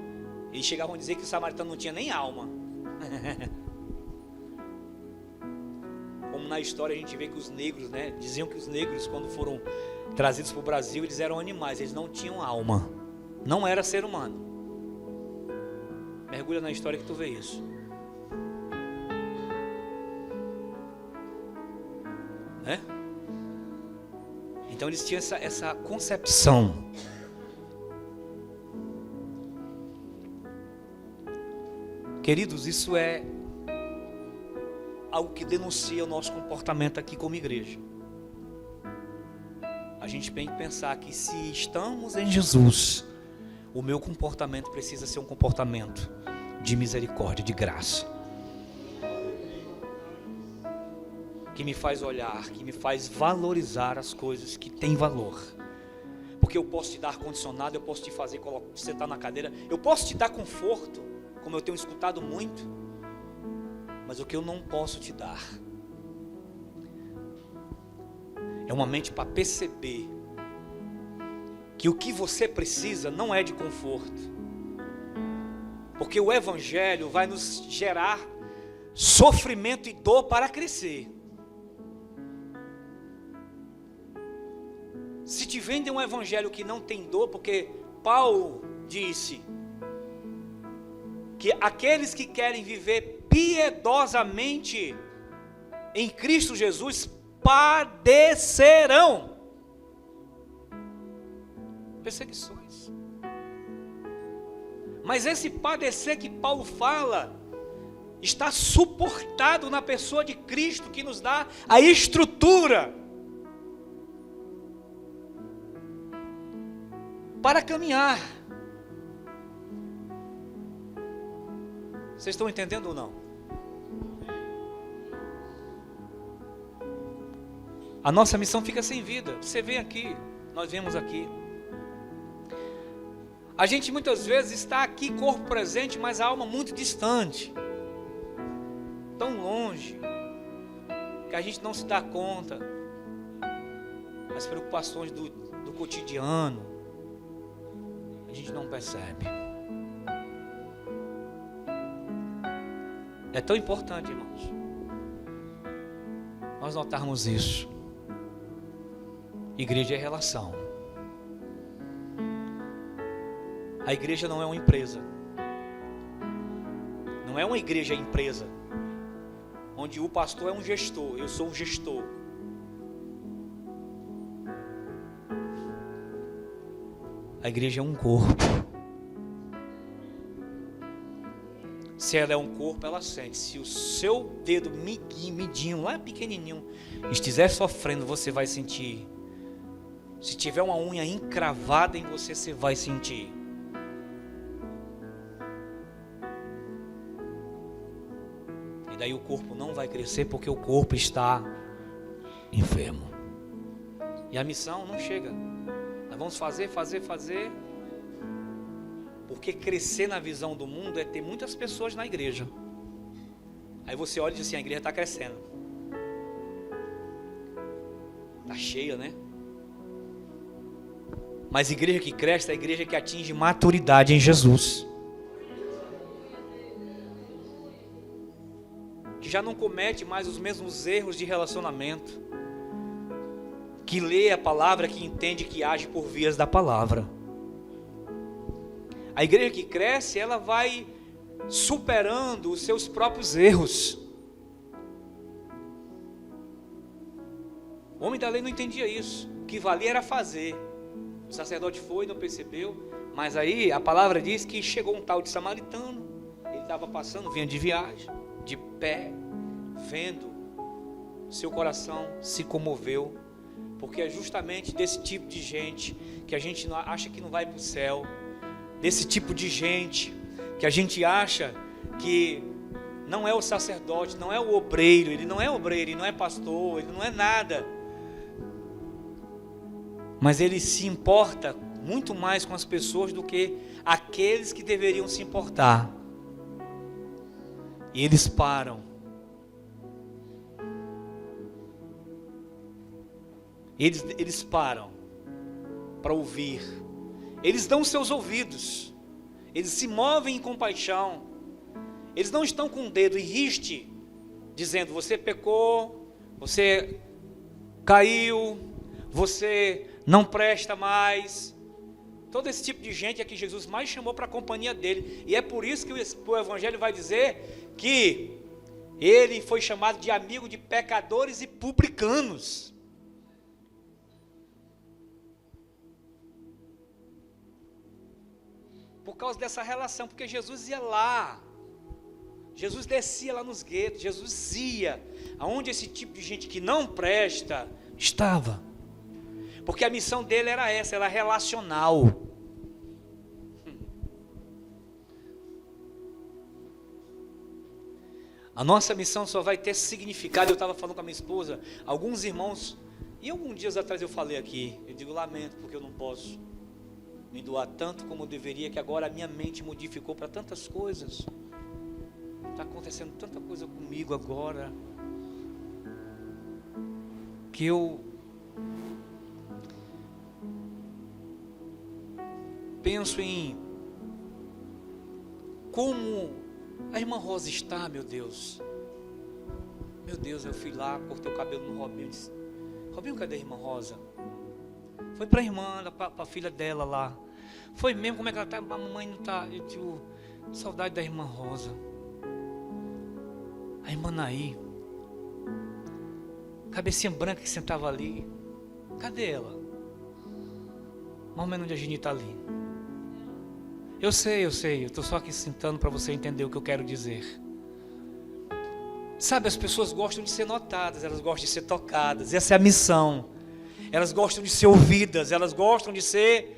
Eles chegavam a dizer que o samaritano não tinha nem alma. Como na história a gente vê que os negros, diziam que os negros, quando foram trazidos para o Brasil, eles eram animais, eles não tinham alma. Não era ser humano. Mergulha na história que tu vê isso. Então eles tinham essa concepção. Queridos, isso é algo que denuncia o nosso comportamento aqui como igreja. A gente tem que pensar que se estamos em Jesus, o meu comportamento precisa ser um comportamento de misericórdia, de graça. Que me faz olhar, que me faz valorizar as coisas que têm valor. Porque eu posso te dar ar-condicionado, eu posso te fazer sentar na cadeira, eu posso te dar conforto, como eu tenho escutado muito. Mas o que eu não posso te dar é uma mente para perceber que o que você precisa não é de conforto. Porque o Evangelho vai nos gerar sofrimento e dor para crescer. Se te vendem um evangelho que não tem dor, porque Paulo disse que aqueles que querem viver piedosamente em Cristo Jesus padecerão perseguições. Mas esse padecer que Paulo fala está suportado na pessoa de Cristo, que nos dá a estrutura para caminhar. Vocês estão entendendo ou não? A nossa missão fica sem vida. Você vem aqui, nós vemos aqui. A gente muitas vezes está aqui, corpo presente, mas a alma muito distante, tão longe, que a gente não se dá conta as preocupações do cotidiano, a gente não percebe. É tão importante, irmãos, nós notarmos isso. Igreja é relação. A igreja não é uma empresa. Não é uma igreja empresa, onde o pastor é um gestor, eu sou um gestor. A igreja é um corpo. Se ela é um corpo, ela sente. Se o seu dedo midinho, lá pequenininho, estiver sofrendo, você vai sentir. Se tiver uma unha encravada em você, você vai sentir. E daí o corpo não vai crescer, porque o corpo está enfermo. E a missão não chega. Nós vamos fazer. Porque crescer na visão do mundo é ter muitas pessoas na igreja. Aí você olha e diz assim, a igreja está crescendo. Está cheia, né? Mas a igreja que cresce é a igreja que atinge maturidade em Jesus. Que já não comete mais os mesmos erros de relacionamento. Que lê a palavra, que entende, que age por vias da palavra. A igreja que cresce, ela vai superando os seus próprios erros. O homem da lei não entendia isso. O que valia era fazer. O sacerdote foi e não percebeu. Mas aí a palavra diz que chegou um tal de samaritano. Ele estava passando, vinha de viagem, de pé, vendo. Seu coração se comoveu. Porque é justamente desse tipo de gente que a gente acha que não vai para o céu. Desse tipo de gente que a gente acha que não é o sacerdote, não é o obreiro, ele não é pastor, ele não é nada. Mas ele se importa muito mais com as pessoas do que aqueles que deveriam se importar. E eles param. Eles param para ouvir. Eles dão seus ouvidos. Eles se movem em compaixão. Eles não estão com o dedo em riste, dizendo, você pecou, você caiu, você não presta mais. Todo esse tipo de gente é que Jesus mais chamou para a companhia dele. E é por isso que o Evangelho vai dizer que ele foi chamado de amigo de pecadores e publicanos. Por causa dessa relação, porque Jesus ia lá, Jesus descia lá nos guetos, Jesus ia aonde esse tipo de gente que não presta estava, porque a missão dele era essa, era relacional. A nossa missão só vai ter significado. Eu estava falando com a minha esposa, alguns irmãos, e alguns dias atrás eu falei aqui, eu digo, lamento, porque eu não posso me doar tanto como eu deveria, que agora a minha mente modificou para tantas coisas. Está acontecendo tanta coisa comigo agora, que eu penso em como a irmã Rosa está, meu Deus. Meu Deus, eu fui lá, cortei o cabelo no Robinho, disse, Robinho, cadê a irmã Rosa? Foi para a irmã, para a filha dela lá. Foi mesmo, como é que ela está? A mamãe não está. Eu tive saudade da irmã Rosa. A irmã Naí. Cabecinha branca que sentava ali. Cadê ela? Mais ou menos onde a Gini está ali. Eu sei. Eu estou só aqui sentando para você entender o que eu quero dizer. Sabe, as pessoas gostam de ser notadas, elas gostam de ser tocadas. Essa é a missão. Elas gostam de ser ouvidas, elas gostam de ser...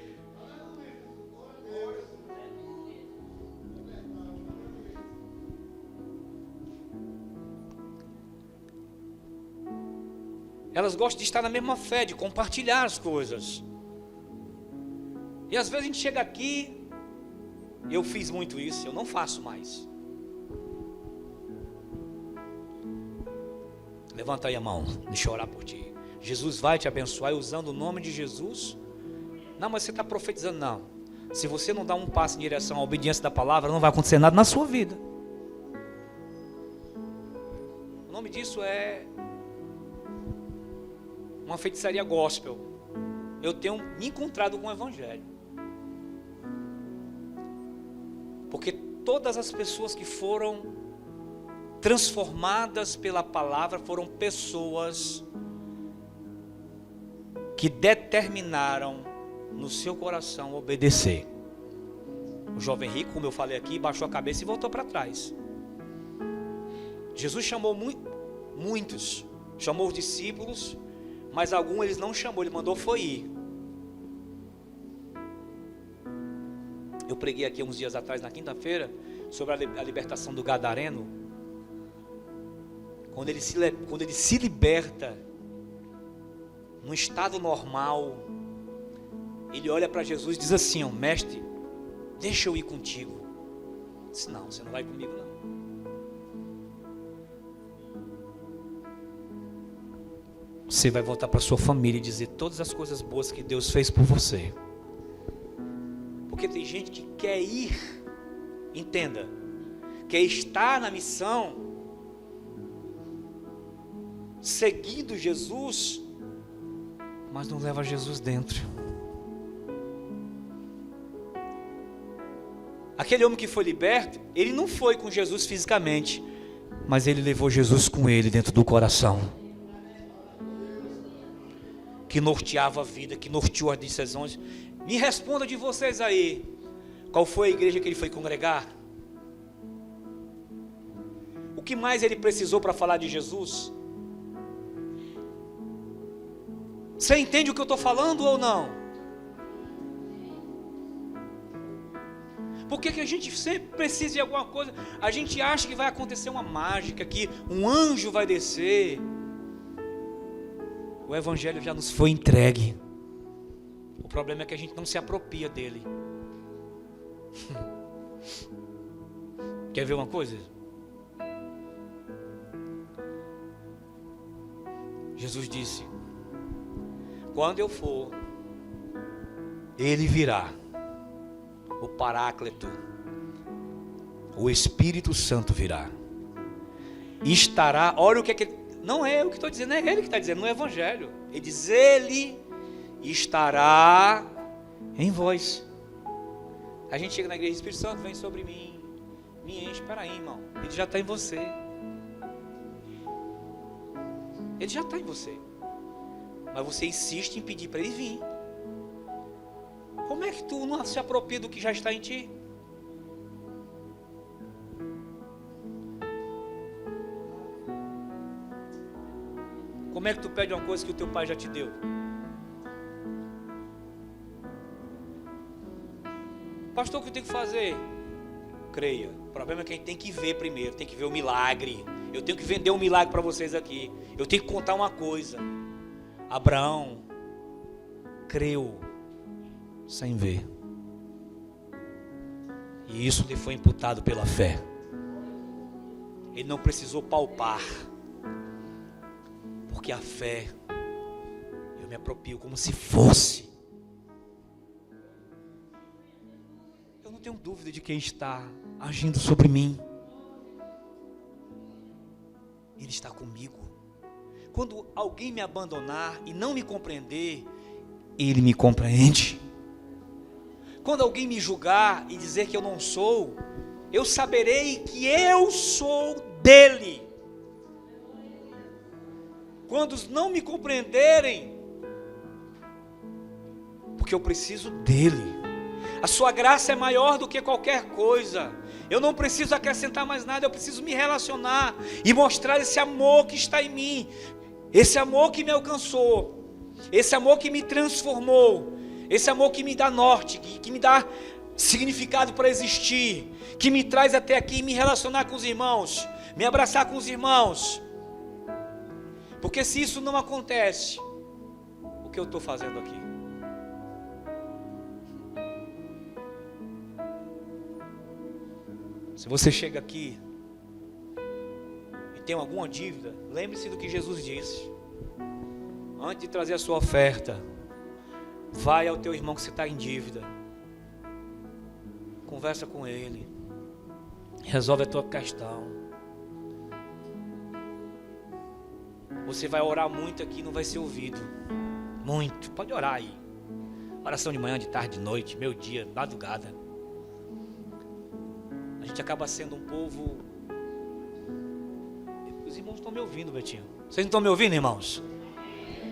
Elas gostam de estar na mesma fé, de compartilhar as coisas. E às vezes a gente chega aqui, eu fiz muito isso, eu não faço mais. Levanta aí a mão, deixa eu orar por ti. Jesus vai te abençoar usando o nome de Jesus. Não, mas você está profetizando. Não. Se você não dá um passo em direção à obediência da palavra, não vai acontecer nada na sua vida. O nome disso é uma feitiçaria gospel. Eu tenho me encontrado com o Evangelho. Porque todas as pessoas que foram transformadas pela palavra foram pessoas que determinaram no seu coração obedecer. O jovem rico, como eu falei aqui, baixou a cabeça e voltou para trás. Jesus chamou muitos, chamou os discípulos, mas alguns ele não chamou, ele mandou foi ir. Eu preguei aqui uns dias atrás, na quinta-feira, sobre a libertação do gadareno. Quando ele se liberta, num estado normal, ele olha para Jesus e diz assim: ó, mestre, deixa eu ir contigo. Ele disse: não, você não vai comigo não. Você vai voltar para sua família e dizer todas as coisas boas que Deus fez por você. Porque tem gente que quer ir, entenda, quer estar na missão, seguindo Jesus, mas não leva Jesus dentro. Aquele homem que foi liberto, ele não foi com Jesus fisicamente, mas ele levou Jesus com ele dentro do coração, que norteava a vida, que norteou as decisões. Me responda de vocês aí, qual foi a igreja que ele foi congregar? O que mais ele precisou para falar de Jesus? Você entende o que eu estou falando ou não? Por que a gente sempre precisa de alguma coisa? A gente acha que vai acontecer uma mágica, que um anjo vai descer. O Evangelho já nos foi entregue. O problema é que a gente não se apropria dele. Quer ver uma coisa? Jesus disse: quando eu for, ele virá, o Paráclito, o Espírito Santo virá, e estará, olha o que é que, não é eu que estou dizendo, é ele que está dizendo no Evangelho. Ele diz: ele estará em vós. A gente chega na igreja: Espírito Santo vem sobre mim, me enche. Espera aí, irmão, ele já está em você. Ele já está em você, mas você insiste em pedir para ele vir. Como é que tu não se apropria do que já está em ti? Como é que tu pede uma coisa que o teu pai já te deu? Pastor, o que eu tenho que fazer? Creia. O problema é que a gente tem que ver primeiro, tem que ver o milagre. Eu tenho que vender um milagre para vocês aqui. Eu tenho que contar uma coisa. Abraão creu sem ver, e isso lhe foi imputado pela fé. Ele não precisou palpar, porque a fé, eu me aproprio como se fosse. Eu não tenho dúvida de quem está agindo sobre mim. Ele está comigo. Quando alguém me abandonar e não me compreender, ele me compreende. Quando alguém me julgar e dizer que eu não sou, eu saberei que eu sou dele. Quando não me compreenderem, porque eu preciso dele. A sua graça é maior do que qualquer coisa. Eu não preciso acrescentar mais nada, eu preciso me relacionar e mostrar esse amor que está em mim, esse amor que me alcançou, esse amor que me transformou, esse amor que me dá norte, que me dá significado para existir, que me traz até aqui, me relacionar com os irmãos, me abraçar com os irmãos. Porque se isso não acontece, o que eu estou fazendo aqui? Se você chega aqui e tem alguma dívida, lembre-se do que Jesus disse: antes de trazer a sua oferta, vai ao teu irmão que você está em dívida. Conversa com ele. Resolve a tua questão. Você vai orar muito aqui, não vai ser ouvido. Muito. Pode orar aí. Oração de manhã, de tarde, de noite, meio dia, madrugada. A gente acaba sendo um povo... Os irmãos estão me ouvindo, Betinho. Vocês não estão me ouvindo, irmãos?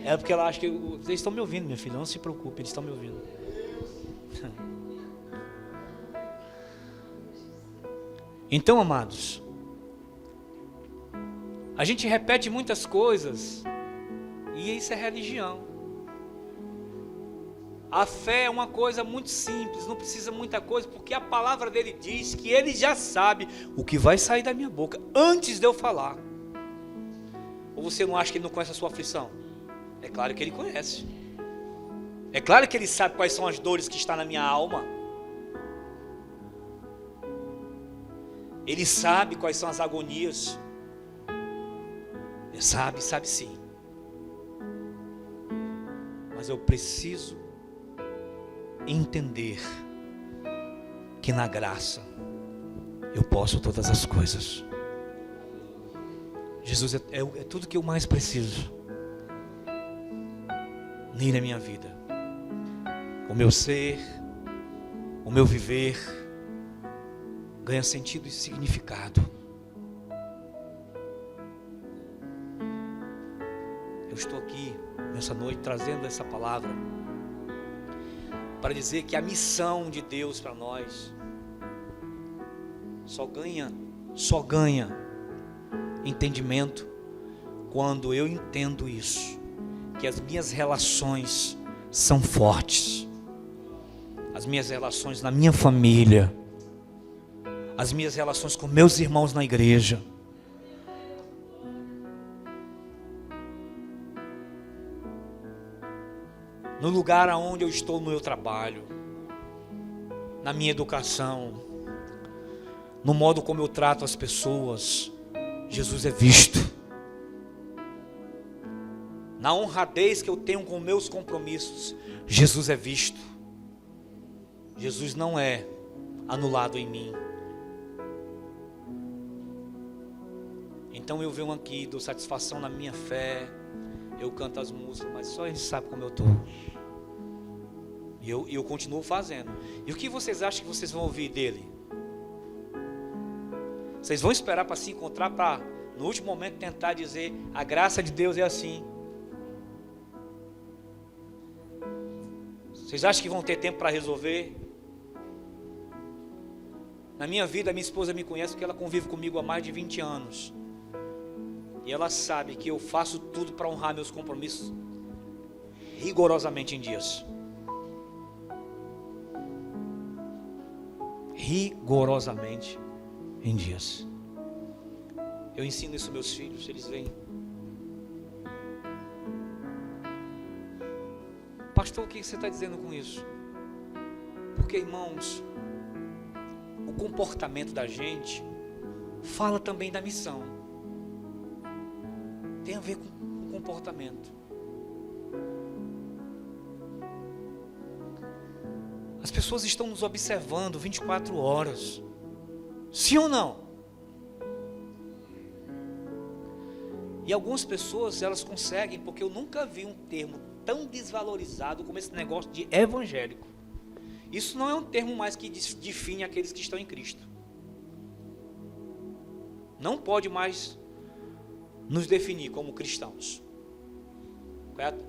É porque ela acha que... Vocês estão me ouvindo, minha filha. Não se preocupe, eles estão me ouvindo. Então, amados, a gente repete muitas coisas e isso é religião. A fé é uma coisa muito simples, não precisa muita coisa, porque a palavra dele diz que ele já sabe o que vai sair da minha boca antes de eu falar. Ou você não acha que ele não conhece a sua aflição? É claro que ele conhece. É claro que ele sabe quais são as dores que estão na minha alma. Ele sabe quais são as agonias. Ele sabe sim. Mas eu preciso entender que na graça eu posso todas as coisas. Jesus é tudo que eu mais preciso. Nem na minha vida. O meu ser, o meu viver ganha sentido e significado. Eu estou aqui nessa noite trazendo essa palavra para dizer que a missão de Deus para nós só ganha entendimento quando eu entendo isso, que as minhas relações são fortes, as minhas relações na minha família, as minhas relações com meus irmãos na igreja, no lugar aonde eu estou no meu trabalho, na minha educação, no modo como eu trato as pessoas, Jesus é visto. Na honradez que eu tenho com meus compromissos, Jesus é visto. Jesus não é anulado em mim. Então eu venho aqui, dou satisfação na minha fé, eu canto as músicas, mas só Ele sabe como eu estou. E eu continuo fazendo. E o que vocês acham que vocês vão ouvir dele? Vocês vão esperar para se encontrar, para no último momento tentar dizer, a graça de Deus é assim. Vocês acham que vão ter tempo para resolver? Na minha vida, a minha esposa me conhece porque ela convive comigo há mais de 20 anos. E ela sabe que eu faço tudo para honrar meus compromissos rigorosamente em dias. Rigorosamente em dias. Eu ensino isso aos meus filhos, eles vêm. Pastor, o que você está dizendo com isso? Porque, irmãos, o comportamento da gente fala também da missão. Tem a ver com o comportamento. As pessoas estão nos observando 24 horas. Sim ou não? E algumas pessoas, elas conseguem, porque eu nunca vi um termo tão desvalorizado como esse negócio de evangélico. Isso não é um termo mais que define aqueles que estão em Cristo. Não pode mais nos definir como cristãos. Correto?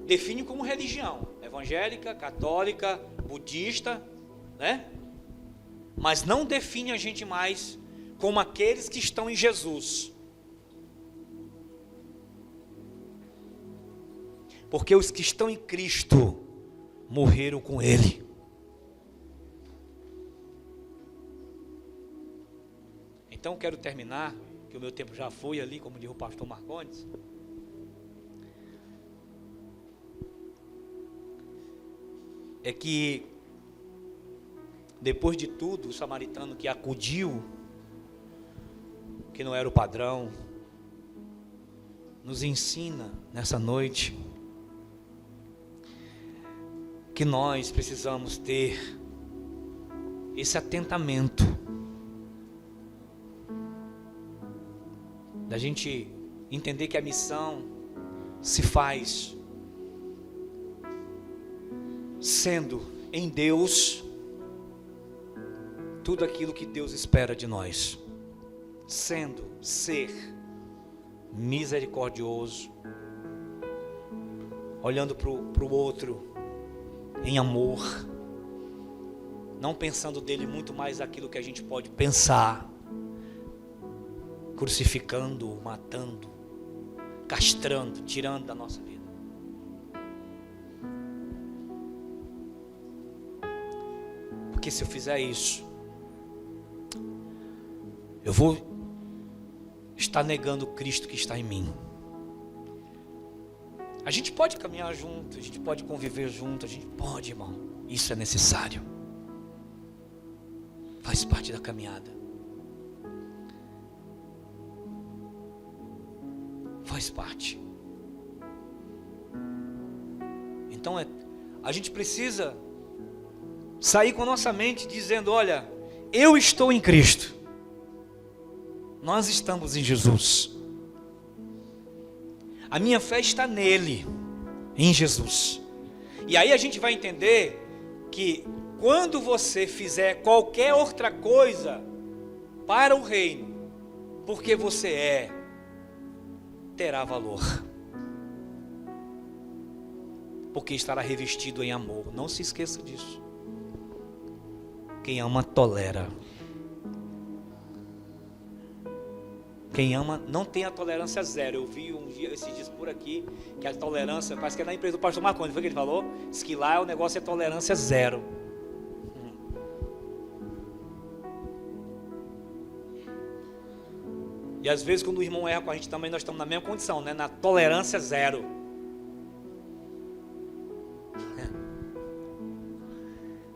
Define como religião. Evangélica, católica, budista, né? Mas não define a gente mais como aqueles que estão em Jesus. Porque os que estão em Cristo morreram com Ele. Então quero terminar, que o meu tempo já foi ali, como diz o pastor Marcondes. É que, depois de tudo, o samaritano que acudiu, que não era o padrão, nos ensina nessa noite que nós precisamos ter esse atentamento da gente entender que a missão se faz sendo em Deus tudo aquilo que Deus espera de nós, ser misericordioso, olhando para o outro em amor, não pensando dele muito mais aquilo que a gente pode pensar, crucificando, matando, castrando, tirando da nossa vida. Porque se eu fizer isso, eu vou estar negando o Cristo que está em mim. A gente pode caminhar junto, a gente pode conviver junto, a gente pode, irmão. Isso é necessário. Faz parte da caminhada. Faz parte. Então a gente precisa sair com a nossa mente dizendo: olha, eu estou em Cristo. Nós estamos em Jesus. A minha fé está nele, em Jesus. E aí a gente vai entender que quando você fizer qualquer outra coisa para o reino, porque você terá valor. Porque estará revestido em amor. Não se esqueça disso. Quem ama, tolera. Quem ama não tem a tolerância zero. Eu vi um dia, esses dias por aqui, que a tolerância, parece que é na empresa do pastor Marconi, foi o que ele falou? Diz que lá o negócio é tolerância zero. E às vezes quando o irmão erra com a gente também, nós estamos na mesma condição, né? Na tolerância zero.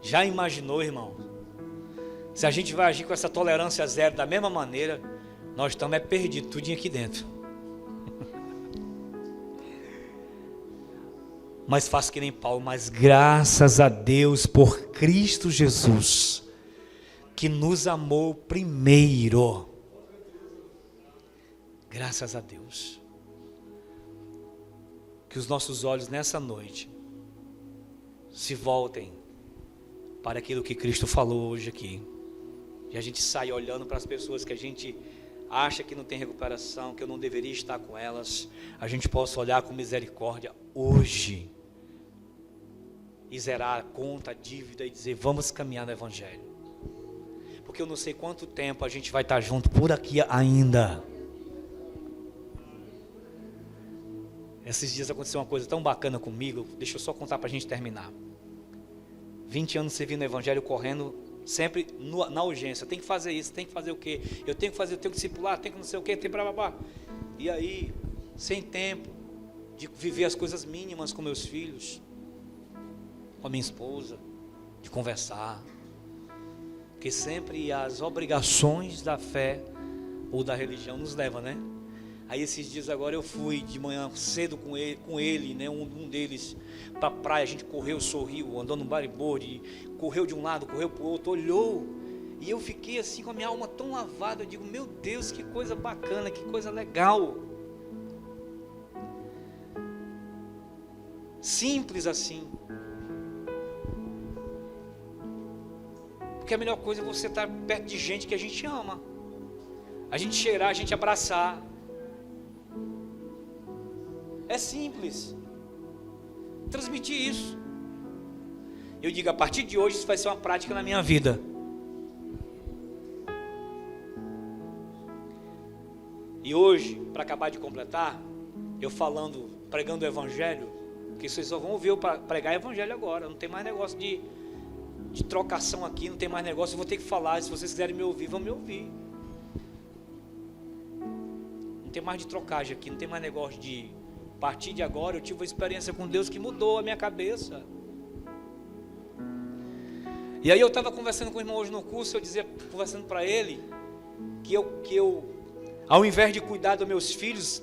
Já imaginou, irmão? Se a gente vai agir com essa tolerância zero da mesma maneira, nós estamos perdidos, tudinho aqui dentro. Mas faço que nem Paulo, mas graças a Deus por Cristo Jesus, que nos amou primeiro. Graças a Deus. Que os nossos olhos nessa noite se voltem para aquilo que Cristo falou hoje aqui. E a gente sai olhando para as pessoas que a gente acha que não tem recuperação, que eu não deveria estar com elas. A gente possa olhar com misericórdia hoje e zerar a conta, a dívida e dizer: vamos caminhar no Evangelho. Porque eu não sei quanto tempo a gente vai estar junto por aqui ainda. Esses dias aconteceu uma coisa tão bacana comigo. Deixa eu só contar para a gente terminar. 20 anos servindo no Evangelho, correndo sempre na urgência. Tem que fazer isso, tem que fazer o quê? Eu tenho que fazer, eu tenho que discipular, tenho que não sei o quê, tem blá blá blá. E aí, sem tempo de viver as coisas mínimas com meus filhos, com a minha esposa, de conversar. Porque sempre as obrigações da fé ou da religião nos levam, né? Aí esses dias agora eu fui de manhã cedo com ele, né, um deles, para a praia. A gente correu, sorriu, andou no bodyboard, correu de um lado, correu para o outro, olhou. E eu fiquei assim com a minha alma tão lavada. Eu digo: meu Deus, que coisa bacana, que coisa legal. Simples assim. Porque a melhor coisa é você estar perto de gente que a gente ama. A gente cheirar, a gente abraçar. É simples. Transmitir isso. Eu digo: a partir de hoje isso vai ser uma prática na minha vida. E hoje, para acabar de completar, eu pregando o Evangelho, que vocês só vão ouvir eu pregar o Evangelho agora. Não tem mais negócio de trocação aqui, não tem mais negócio. Eu vou ter que falar. Se vocês quiserem me ouvir, vão me ouvir. Não tem mais de trocagem aqui, não tem mais negócio de... A partir de agora eu tive uma experiência com Deus que mudou a minha cabeça. E aí eu estava conversando com o irmão hoje no curso, conversando para ele, que eu Ao invés de cuidar dos meus filhos,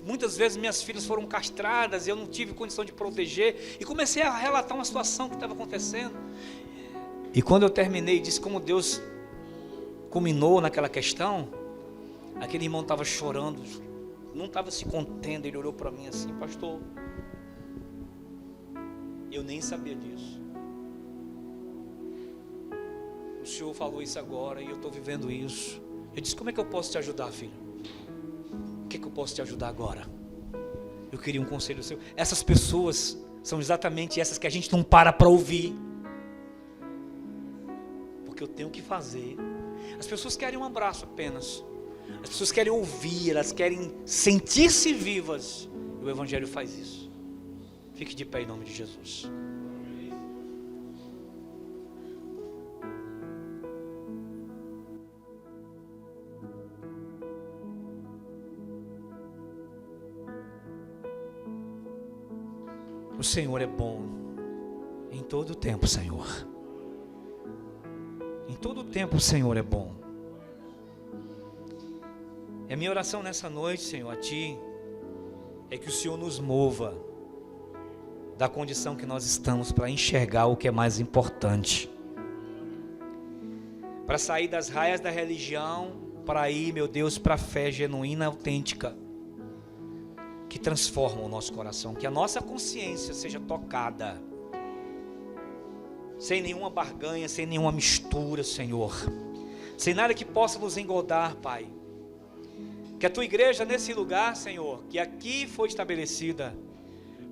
muitas vezes minhas filhas foram castradas, eu não tive condição de proteger, e comecei a relatar uma situação que estava acontecendo. E quando eu terminei, disse como Deus culminou naquela questão. Aquele irmão estava chorando, não estava se contendo. Ele olhou para mim assim: pastor, eu nem sabia disso. O senhor falou isso agora e eu estou vivendo isso. Eu disse: como é que eu posso te ajudar, filho? O que é que eu posso te ajudar agora? Eu queria um conselho seu. Essas pessoas são exatamente essas que a gente não para ouvir, porque eu tenho que fazer. As pessoas querem um abraço apenas. As pessoas querem ouvir, elas querem sentir-se vivas. E o Evangelho faz isso. Fique de pé em nome de Jesus. O Senhor é bom em todo o tempo, Senhor. Em todo o tempo o Senhor é bom. É minha oração nessa noite, Senhor, a Ti, é que o Senhor nos mova da condição que nós estamos para enxergar o que é mais importante. Para sair das raias da religião, para ir, meu Deus, para a fé genuína, autêntica, que transforma o nosso coração, que a nossa consciência seja tocada, sem nenhuma barganha, sem nenhuma mistura, Senhor, sem nada que possa nos engordar, Pai. Que a Tua igreja nesse lugar, Senhor, que aqui foi estabelecida,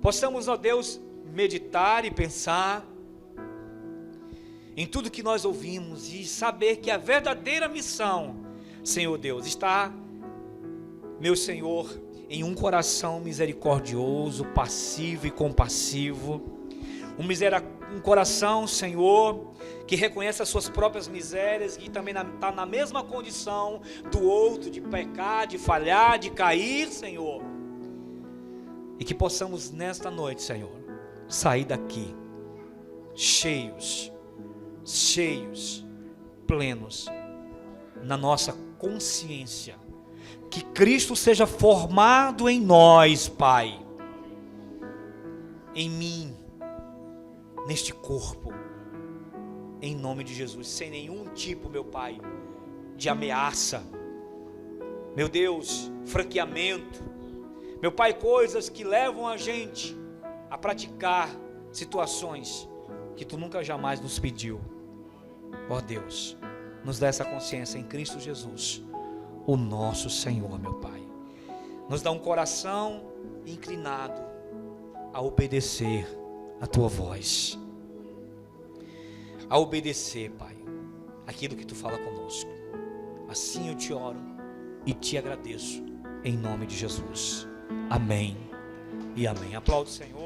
possamos, ó Deus, meditar e pensar em tudo que nós ouvimos e saber que a verdadeira missão, Senhor Deus, está, meu Senhor, em um coração misericordioso, passivo e compassivo, um coração, Senhor, que reconhece as suas próprias misérias, que também está na mesma condição do outro, de pecar, de falhar, de cair, Senhor, e que possamos nesta noite, Senhor, sair daqui cheios, plenos, na nossa consciência, que Cristo seja formado em nós, Pai, em mim, neste corpo, em nome de Jesus, sem nenhum tipo, meu Pai, de ameaça, meu Deus, franqueamento, meu Pai, coisas que levam a gente a praticar situações que Tu nunca jamais nos pediu. Ó Deus, nos dá essa consciência em Cristo Jesus, o nosso Senhor, meu Pai. Nos dá um coração inclinado a obedecer a Tua voz, a obedecer, Pai, aquilo que Tu fala conosco. Assim eu te oro e te agradeço, em nome de Jesus. Amém e amém. Aplauda o Senhor.